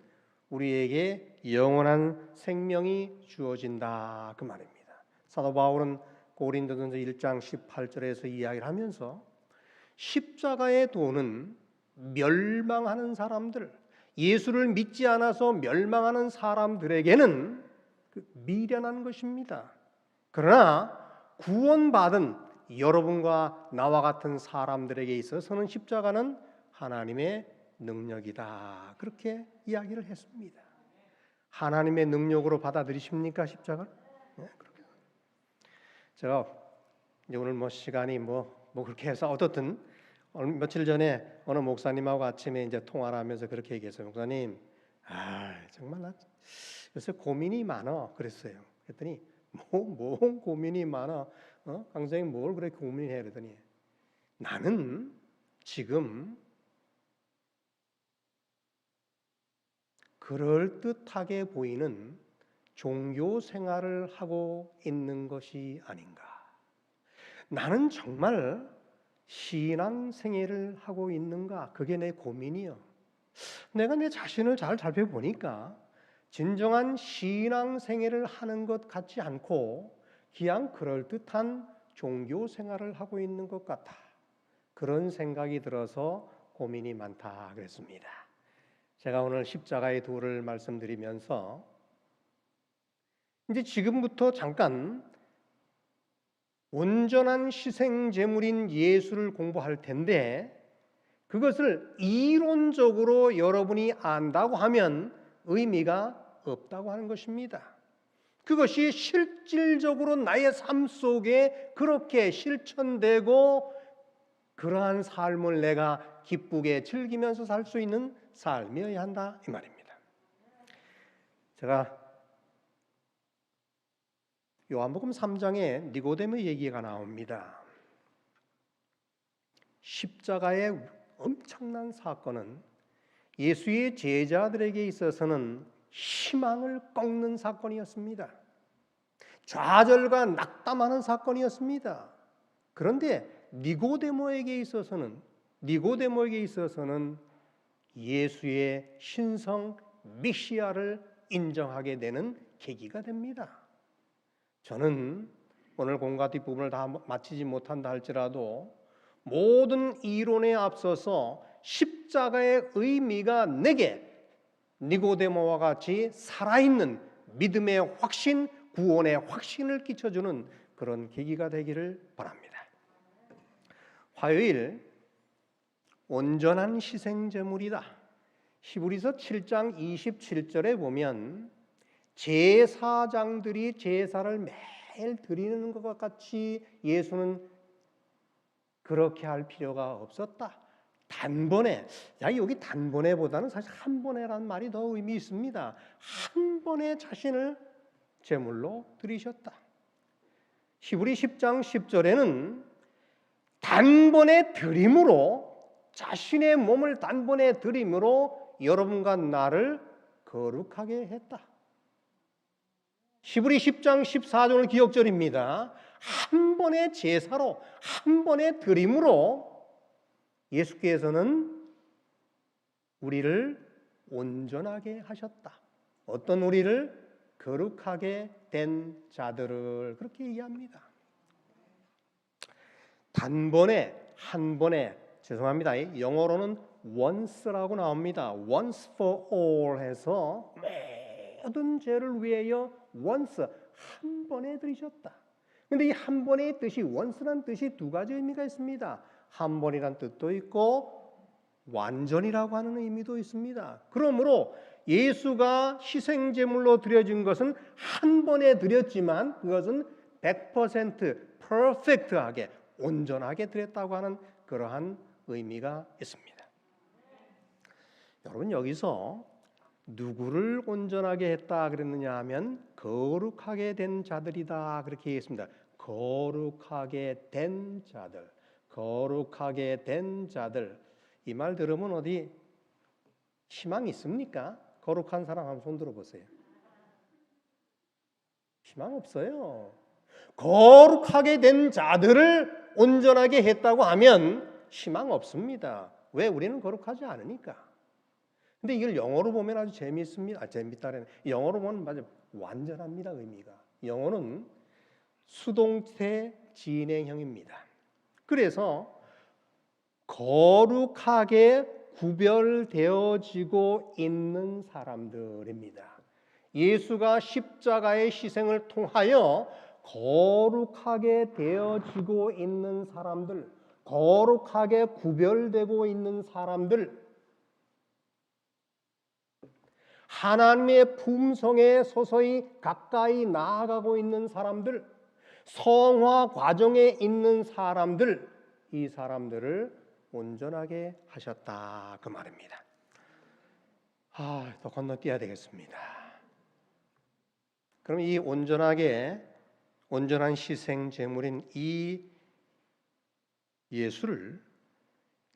우리에게 영원한 생명이 주어진다, 그 말입니다. 사도 바울은 고린도전서 1장 18절에서 이야기를 하면서 십자가의 도는 멸망하는 사람들, 예수를 믿지 않아서 멸망하는 사람들에게는 미련한 것입니다. 그러나 구원받은 여러분과 나와 같은 사람들에게 있어서는 십자가는 하나님의 능력이다, 그렇게 이야기를 했습니다. 하나님의 능력으로 받아들이십니까, 십자가를? 네, 그렇게. 제가 이제 오늘 시간이 그렇게 해서 어떻든 며칠 전에 어느 목사님하고 아침에 이제 통화를 하면서 그렇게 얘기했어요. 목사님, 정말 나 요새 고민이 많아, 그랬어요. 그랬더니 뭐 고민이 많아? 강사님 뭘 그렇게 고민해? 그러더니 나는 지금 그럴듯하게 보이는 종교 생활을 하고 있는 것이 아닌가. 나는 정말 신앙 생애를 하고 있는가? 그게 내 고민이요. 내가 내 자신을 잘 살펴보니까 진정한 신앙 생애를 하는 것 같지 않고 그냥 그럴듯한 종교 생활을 하고 있는 것 같아. 그런 생각이 들어서 고민이 많다 그랬습니다. 제가 오늘 십자가의 도를 말씀드리면서 이제 지금부터 잠깐 온전한 희생 제물인 예수를 공부할 텐데, 그것을 이론적으로 여러분이 안다고 하면 의미가 없다고 하는 것입니다. 그것이 실질적으로 나의 삶 속에 그렇게 실천되고 그러한 삶을 내가 기쁘게 즐기면서 살 수 있는 삶이어야 한다, 이 말입니다. 제가 요한복음 3장에 니고데모 얘기가 나옵니다. 십자가의 엄청난 사건은 예수의 제자들에게 있어서는 희망을 꺾는 사건이었습니다. 좌절과 낙담하는 사건이었습니다. 그런데 니고데모에게 있어서는 예수의 신성 메시아를 인정하게 되는 계기가 됩니다. 저는 오늘 공과 뒷부분을 다 마치지 못한다 할지라도 모든 이론에 앞서서 십자가의 의미가 내게 니고데모와 같이 살아있는 믿음의 확신, 구원의 확신을 끼쳐주는 그런 계기가 되기를 바랍니다. 화요일 온전한 희생제물이다. 히브리서 7장 27절에 보면 제사장들이 제사를 매일 드리는 것과 같이 예수는 그렇게 할 필요가 없었다. 단번에, 여기 단번에보다는 사실 한 번에란 말이 더 의미 있습니다. 한 번에 자신을 제물로 드리셨다. 히브리 10장 10절에는 단번에 드림으로, 자신의 몸을 단번에 드림으로 여러분과 나를 거룩하게 했다. 히브리 10장 14절은 기억절입니다. 한 번의 제사로, 한 번의 드림으로 예수께서는 우리를 온전하게 하셨다. 어떤 우리를? 거룩하게 된 자들을 그렇게 얘기합니다. 단번에 한 번에, 죄송합니다, 영어로는 once라고 나옵니다. once for all 해서 모든 죄를 위하여 once, 한 번에 들이셨다. 근데 이 한 번의 뜻이, once란 뜻이 두 가지 의미가 있습니다. 한 번이란 뜻도 있고 완전이라고 하는 의미도 있습니다. 그러므로 예수가 희생제물로 드려진 것은 한 번에 드렸지만 그것은 100% 퍼펙트하게, 온전하게 드렸다고 하는 그러한 의미가 있습니다. 여러분, 여기서 누구를 온전하게 했다 그랬느냐 하면 거룩하게 된 자들이다 그렇게 얘기했습니다. 거룩하게 된 자들, 거룩하게 된 자들. 이 말 들으면 어디 희망 있습니까? 거룩한 사람 한번 손 들어보세요. 희망 없어요. 거룩하게 된 자들을 온전하게 했다고 하면 희망 없습니다. 왜? 우리는 거룩하지 않으니까. 근데 이걸 영어로 보면 아주 재미있습니다. 재밌다는, 영어로 보면 맞아, 완전합니다. 의미가. 영어는 수동태 진행형입니다. 그래서 거룩하게 구별되어지고 있는 사람들입니다. 예수가 십자가의 희생을 통하여 거룩하게 되어지고 있는 사람들, 거룩하게 구별되고 있는 사람들, 하나님의 품성에 서서히 가까이 나아가고 있는 사람들, 성화 과정에 있는 사람들, 이 사람들을 온전하게 하셨다 그 말입니다. 더 건너뛰어야 되겠습니다. 그럼 이 온전한 희생 제물인 이 예수를,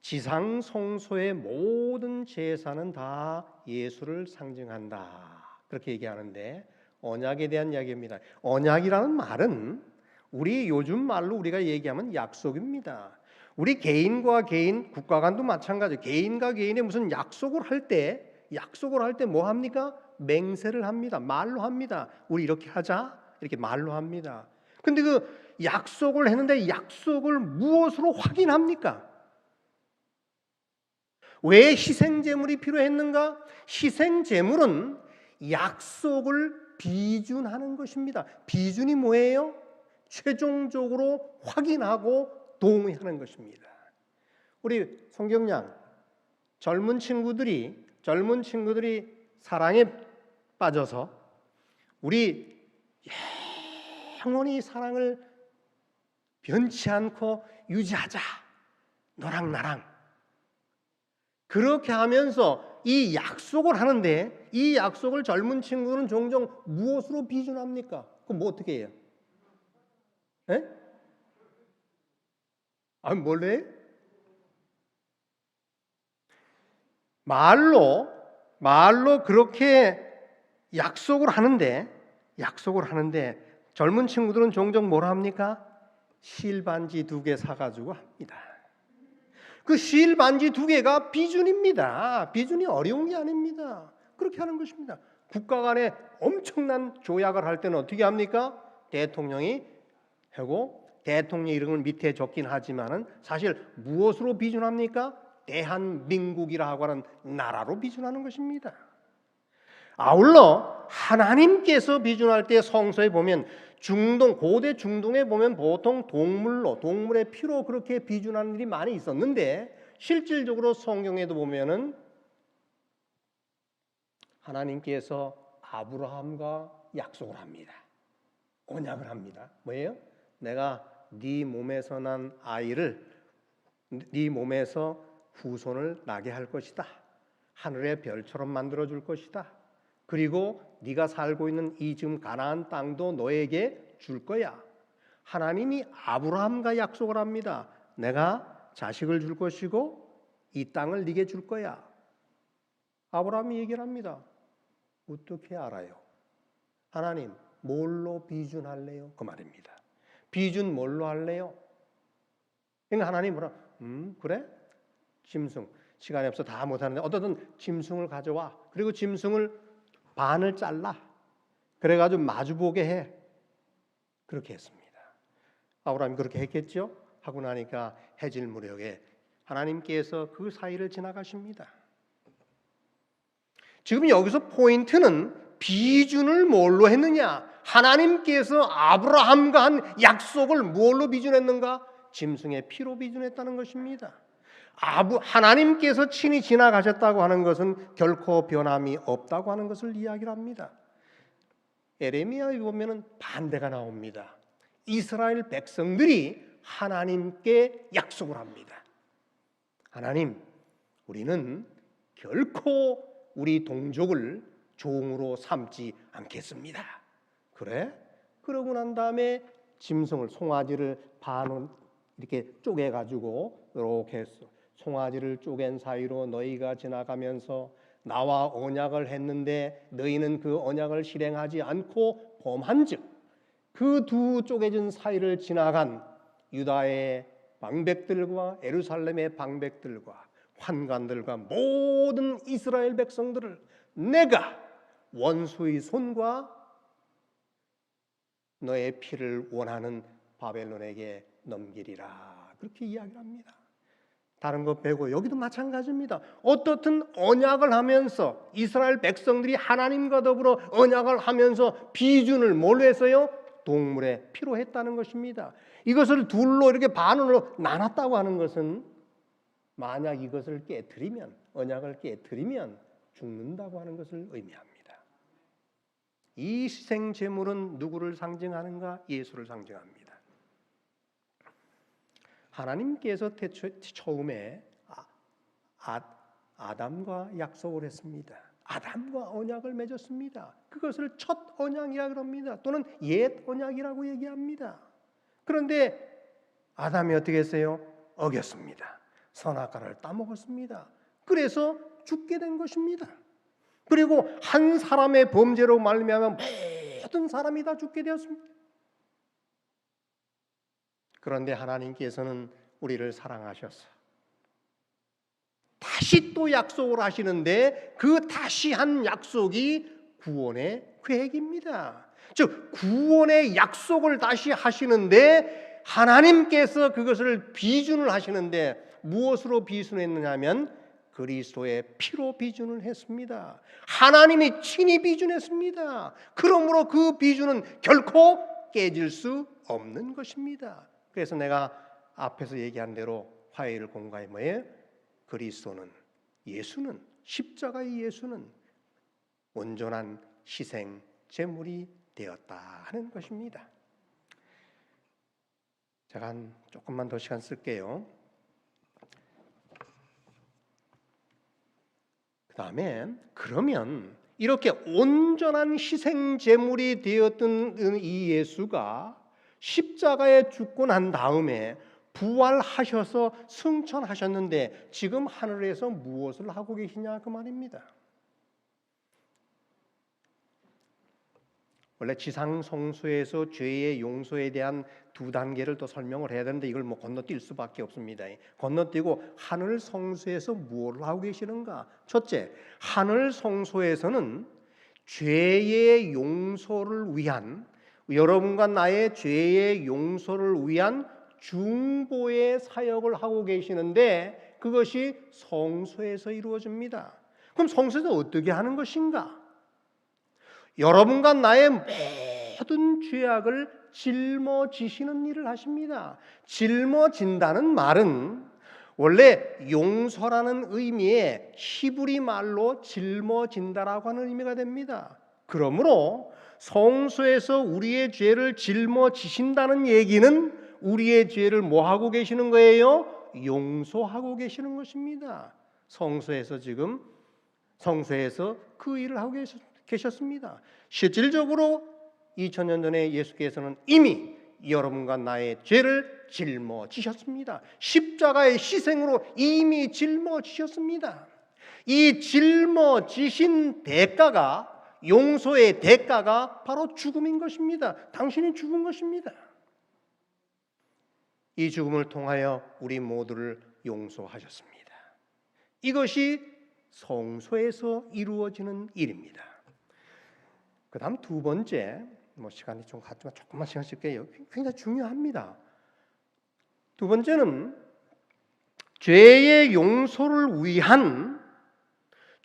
지상 성소의 모든 제사는 다 예수를 상징한다 그렇게 얘기하는데, 언약에 대한 이야기입니다. 언약이라는 말은 우리 요즘 말로 우리가 얘기하면 약속입니다. 우리 개인과 개인, 국가 간도 마찬가지. 개인과 개인의 무슨 약속을 할 때 뭐 합니까? 맹세를 합니다. 말로 합니다. 우리 이렇게 하자, 이렇게 말로 합니다. 근데 그 약속을 했는데 약속을 무엇으로 확인합니까? 왜 희생제물이 필요했는가? 희생제물은 약속을 비준하는 것입니다. 비준이 뭐예요? 최종적으로 확인하고 동의하는 것입니다. 우리 송경양, 젊은 친구들이 사랑에 빠져서 우리 영원히 사랑을 변치 않고 유지하자, 너랑 나랑. 그렇게 하면서 이 약속을 하는데, 이 약속을 젊은 친구는 종종 무엇으로 비준합니까? 그럼 뭐 어떻게 해요? 에? 뭘래? 말로 그렇게 약속을 하는데 젊은 친구들은 종종 뭐라 합니까? 실반지 2개 사가지고 합니다. 그 실반지 2개가 비준입니다. 비준이 어려운 게 아닙니다. 그렇게 하는 것입니다. 국가 간에 엄청난 조약을 할 때는 어떻게 합니까? 대통령이 하고, 대통령 이름을 밑에 적긴 하지만은 사실 무엇으로 비준합니까? 대한민국이라고 하는 나라로 비준하는 것입니다. 아울러 하나님께서 비준할 때 성서에 보면 고대 중동에 보면 보통 동물의 피로 그렇게 비준하는 일이 많이 있었는데, 실질적으로 성경에도 보면은 하나님께서 아브라함과 약속을 합니다. 언약을 합니다. 뭐예요? 내가 네 몸에서 난 아이를, 네 몸에서 후손을 나게 할 것이다. 하늘의 별처럼 만들어 줄 것이다. 그리고 네가 살고 있는 이 지금 가나안 땅도 너에게 줄 거야. 하나님이 아브라함과 약속을 합니다. 내가 자식을 줄 것이고 이 땅을 네게 줄 거야. 아브라함이 얘기를 합니다. 어떻게 알아요? 하나님, 뭘로 비준할래요? 그 말입니다. 비준 뭘로 할래요? 그러니까 하나님 뭐라? 그래? 짐승. 시간이 없어 다 못하는데 어떻든 짐승을 가져와. 그리고 짐승을 반을 잘라. 그래가지고 마주보게 해. 그렇게 했습니다. 아브라함이 그렇게 했겠죠? 하고 나니까 해질 무렵에 하나님께서 그 사이를 지나가십니다. 지금 여기서 포인트는 비준을 뭘로 했느냐? 하나님께서 아브라함과 한 약속을 뭘로 비준했는가? 짐승의 피로 비준했다는 것입니다. 하나님께서 친히 지나가셨다고 하는 것은 결코 변함이 없다고 하는 것을 이야기를 합니다. 에레미야에 보면은 반대가 나옵니다. 이스라엘 백성들이 하나님께 약속을 합니다. 하나님, 우리는 결코 우리 동족을 종으로 삼지 않겠습니다. 그래? 그러고 난 다음에 짐승을, 송아지를 반은 이렇게 쪼개가지고 이렇게 했어. 송아지를 쪼갠 사이로 너희가 지나가면서 나와 언약을 했는데 너희는 그 언약을 실행하지 않고 범한즉 그 두 쪼개진 사이를 지나간 유다의 방백들과 예루살렘의 방백들과 환관들과 모든 이스라엘 백성들을 내가 원수의 손과 너의 피를 원하는 바벨론에게 넘기리라. 그렇게 이야기를 합니다. 다른 것 빼고 여기도 마찬가지입니다. 어떻든 언약을 하면서 이스라엘 백성들이 하나님과 더불어 언약을 하면서 비준을 뭘로 했어요? 동물의 피로 했다는 것입니다. 이것을 둘로 이렇게 반으로 나눴다고 하는 것은 만약 이것을 깨뜨리면, 언약을 깨뜨리면 죽는다고 하는 것을 의미합니다. 이 희생 제물은 누구를 상징하는가? 예수를 상징합니다. 하나님께서 처음에 아담과 약속을 했습니다. 아담과 언약을 맺었습니다. 그것을 첫 언약이라고 합니다. 또는 옛 언약이라고 얘기합니다. 그런데 아담이 어떻게 했어요? 어겼습니다. 선악과를 따먹었습니다. 그래서 죽게 된 것입니다. 그리고 한 사람의 범죄로 말미암아 모든 사람이 다 죽게 되었습니다. 그런데 하나님께서는 우리를 사랑하셔서 다시 또 약속을 하시는데 그 다시 한 약속이 구원의 계획입니다. 즉 구원의 약속을 다시 하시는데 하나님께서 그것을 비준을 하시는데 무엇으로 비준했느냐면 그리스도의 피로 비준을 했습니다. 하나님이 친히 비준했습니다. 그러므로 그 비준은 결코 깨질 수 없는 것입니다. 그래서 내가 앞에서 얘기한 대로 화해를 공부해 뭐예요? 그리스도는, 예수는, 십자가의 예수는 온전한 희생 제물이 되었다 하는 것입니다. 제가 조금만 더 시간 쓸게요. 그 다음에 그러면 이렇게 온전한 희생 제물이 되었던 이 예수가 십자가에 죽고 난 다음에 부활하셔서 승천하셨는데 지금 하늘에서 무엇을 하고 계시냐 그 말입니다. 원래 지상 성소에서 죄의 용서에 대한 두 단계를 또 설명을 해야 되는데 이걸 건너뛸 수밖에 없습니다. 건너뛰고 하늘 성소에서 무엇을 하고 계시는가? 첫째, 하늘 성소에서는 죄의 용서를 위한, 여러분과 나의 죄의 용서를 위한 중보의 사역을 하고 계시는데 그것이 성소에서 이루어집니다. 그럼 성소에서 어떻게 하는 것인가? 여러분과 나의 모든 죄악을 짊어지시는 일을 하십니다. 짊어진다는 말은 원래 용서라는 의미의 히브리 말로 짊어진다라고 하는 의미가 됩니다. 그러므로 성소에서 우리의 죄를 짊어지신다는 얘기는 우리의 죄를 뭐 하고 계시는 거예요? 용서하고 계시는 것입니다. 성소에서 그 일을 하고 계셨습니다. 실질적으로 2000년 전에 예수께서는 이미 여러분과 나의 죄를 짊어지셨습니다. 십자가의 희생으로 이미 짊어지셨습니다. 이 짊어지신 대가가, 용서의 대가가 바로 죽음인 것입니다. 당신이 죽은 것입니다. 이 죽음을 통하여 우리 모두를 용서하셨습니다. 이것이 성소에서 이루어지는 일입니다. 그 다음 두 번째, 시간이 좀 갔지만 조금만 시간 쓸게요. 굉장히 중요합니다. 두 번째는 죄의 용서를 위한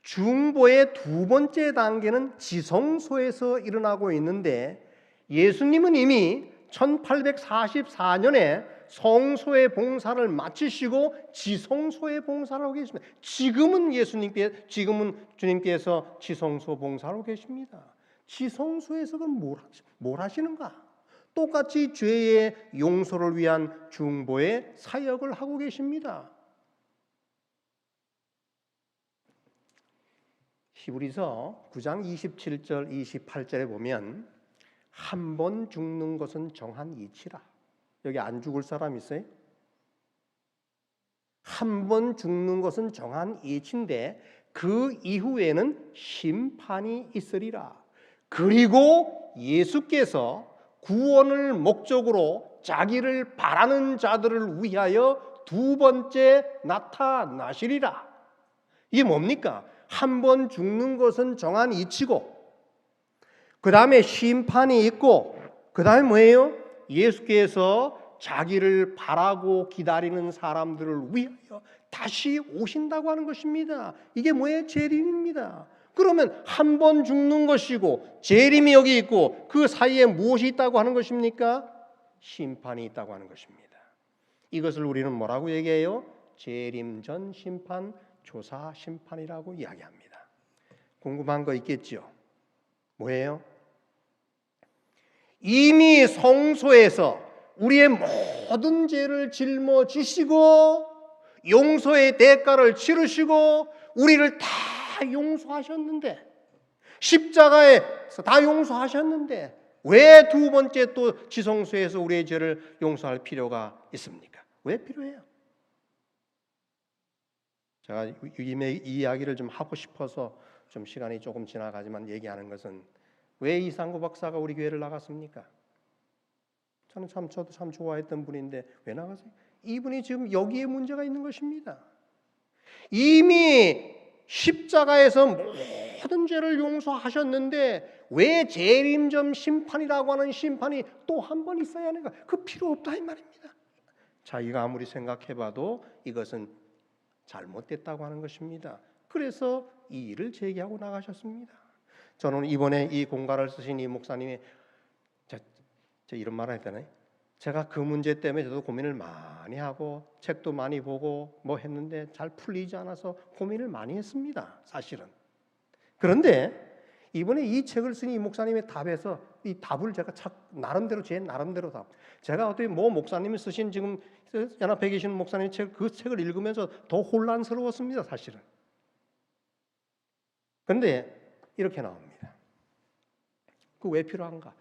중보의 두 번째 단계는 지성소에서 일어나고 있는데, 예수님은 이미 1844년에 성소의 봉사를 마치시고 지성소의 봉사를 하고 계십니다. 지금은 주님께서 지성소 봉사를 하고 계십니다. 지성소에서 그럼 뭘 하시는가? 똑같이 죄의 용서를 위한 중보의 사역을 하고 계십니다. 히브리서 9장 27절 28절에 보면 한 번 죽는 것은 정한 이치라. 여기 안 죽을 사람 있어요? 한 번 죽는 것은 정한 이치인데 그 이후에는 심판이 있으리라. 그리고 예수께서 구원을 목적으로 자기를 바라는 자들을 위하여 두 번째 나타나시리라. 이게 뭡니까? 한 번 죽는 것은 정한 이치고, 그 다음에 심판이 있고, 그 다음에 뭐예요? 예수께서 자기를 바라고 기다리는 사람들을 위하여 다시 오신다고 하는 것입니다. 이게 뭐예요? 재림입니다. 그러면 한 번 죽는 것이고 재림이 여기 있고 그 사이에 무엇이 있다고 하는 것입니까? 심판이 있다고 하는 것입니다. 이것을 우리는 뭐라고 얘기해요? 재림 전 심판, 조사 심판이라고 이야기합니다. 궁금한 거 있겠죠? 뭐예요? 이미 성소에서 우리의 모든 죄를 짊어지시고 용서의 대가를 치르시고 우리를 다 용서하셨는데, 십자가에서 다 용서하셨는데 왜 두 번째 또 지성소에서 우리의 죄를 용서할 필요가 있습니까? 왜 필요해요? 제가 이 이야기를 좀 하고 싶어서 좀 시간이 조금 지나가지만 얘기하는 것은, 왜 이상구 박사가 우리 교회를 나갔습니까? 저도 참 좋아했던 분인데 왜 나갔어요? 이분이 지금 여기에 문제가 있는 것입니다. 이미 십자가에서 모든 죄를 용서하셨는데 왜 재림전 심판이라고 하는 심판이 또 한 번 있어야 하는가? 그 필요 없다 이 말입니다. 자기가 아무리 생각해봐도 이것은 잘못됐다고 하는 것입니다. 그래서 이 일을 제기하고 나가셨습니다. 저는 이번에 이 공가를 쓰신 이 목사님이, 저 이런 말 해야 되나요? 제가 그 문제 때문에 저도 고민을 많이 하고 책도 많이 보고 뭐 했는데 잘 풀리지 않아서 고민을 많이 했습니다, 사실은. 그런데 이번에 이 책을 쓴 이 목사님의 답에서 이 답을 제가 나름대로 제 나름대로 답. 제가 어떻게 뭐 목사님이 쓰신 지금 연합회 계신 목사님 그 책을 읽으면서 더 혼란스러웠습니다, 사실은. 그런데 이렇게 나옵니다. 그 왜 필요한가?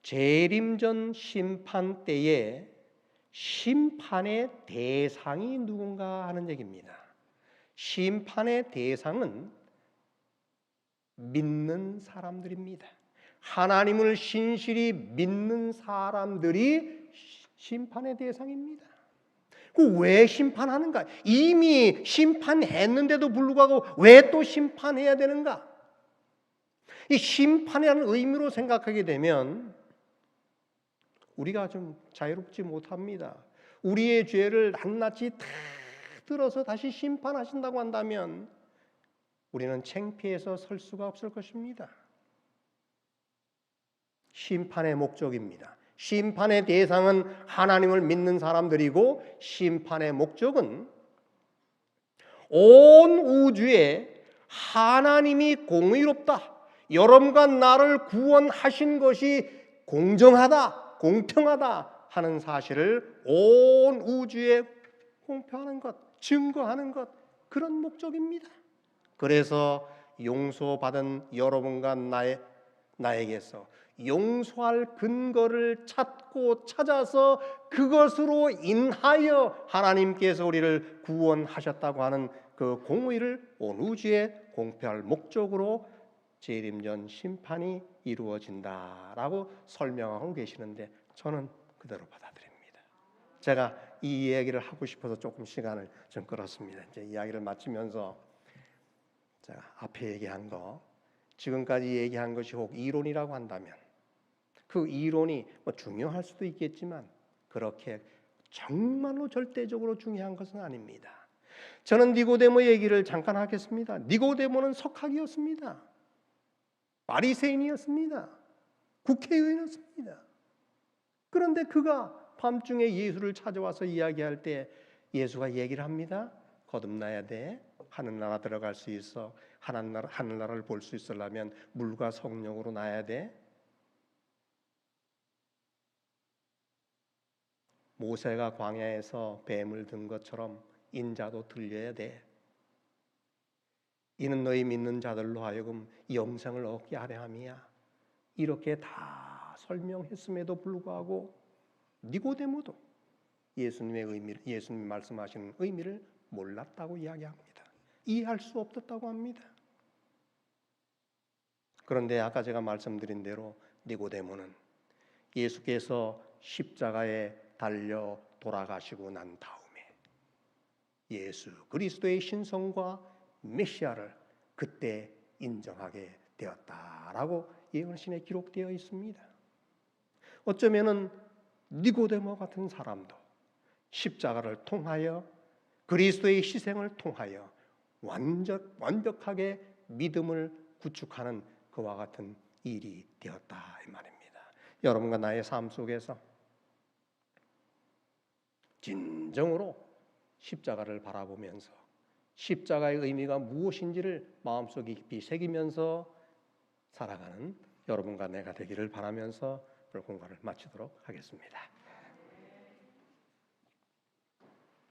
재림전 심판 때에 심판의 대상이 누군가 하는 얘기입니다. 심판의 대상은 믿는 사람들입니다. 하나님을 신실히 믿는 사람들이 심판의 대상입니다. 그 왜 심판하는가? 이미 심판했는데도 불구하고 왜 또 심판해야 되는가? 이 심판이라는 의미로 생각하게 되면 우리가 좀 자유롭지 못합니다. 우리의 죄를 낱낱이 다 들어서 다시 심판하신다고 한다면 우리는 창피해서 설 수가 없을 것입니다. 심판의 목적입니다. 심판의 대상은 하나님을 믿는 사람들이고, 심판의 목적은 온 우주에 하나님이 공의롭다, 여러분과 나를 구원하신 것이 공정하다, 공평하다 하는 사실을 온 우주에 공표하는 것, 증거하는 것, 그런 목적입니다. 그래서 용서받은 여러분과 나에게서 용서할 근거를 찾고 찾아서 그것으로 인하여 하나님께서 우리를 구원하셨다고 하는 그 공의를 온 우주에 공표할 목적으로 재림전 심판이 이루어진다라고 설명하고 계시는데 저는 그대로 받아들입니다. 제가 이 이야기를 하고 싶어서 조금 시간을 좀 끌었습니다. 이제 이야기를 마치면서 제가 앞에 얘기한 거, 지금까지 얘기한 것이 혹 이론이라고 한다면 그 이론이 뭐 중요할 수도 있겠지만 그렇게 정말로 절대적으로 중요한 것은 아닙니다. 저는 니고데모 얘기를 잠깐 하겠습니다. 니고데모는 석학이었습니다. 바리새인이었습니다. 국회의원이었습니다. 그런데 그가 밤중에 예수를 찾아와서 이야기할 때 예수가 얘기를 합니다. 거듭나야 돼. 하늘나라 들어갈 수 있어. 하늘나라를 볼 수 있으려면 물과 성령으로 나야 돼. 모세가 광야에서 뱀을 든 것처럼 인자도 들려야 돼. 이는 너희 믿는 자들로 하여금 영생을 얻게 하려 함이야. 이렇게 다 설명했음에도 불구하고 니고데모도 예수님이 말씀하시는 의미를 몰랐다고 이야기합니다. 이해할 수 없었다고 합니다. 그런데 아까 제가 말씀드린 대로 니고데모는 예수께서 십자가에 달려 돌아가시고 난 다음에 예수 그리스도의 신성과 메시아를 그때 인정하게 되었다라고 예언신에 기록되어 있습니다. 어쩌면은 니고데모 같은 사람도 십자가를 통하여 그리스도의 희생을 통하여 완벽하게 믿음을 구축하는 그와 같은 일이 되었다 이 말입니다. 여러분과 나의 삶 속에서 진정으로 십자가를 바라보면서 십자가의 의미가 무엇인지를 마음속에 깊이 새기면서 살아가는 여러분과 내가 되기를 바라면서 오늘 공부를 마치도록 하겠습니다.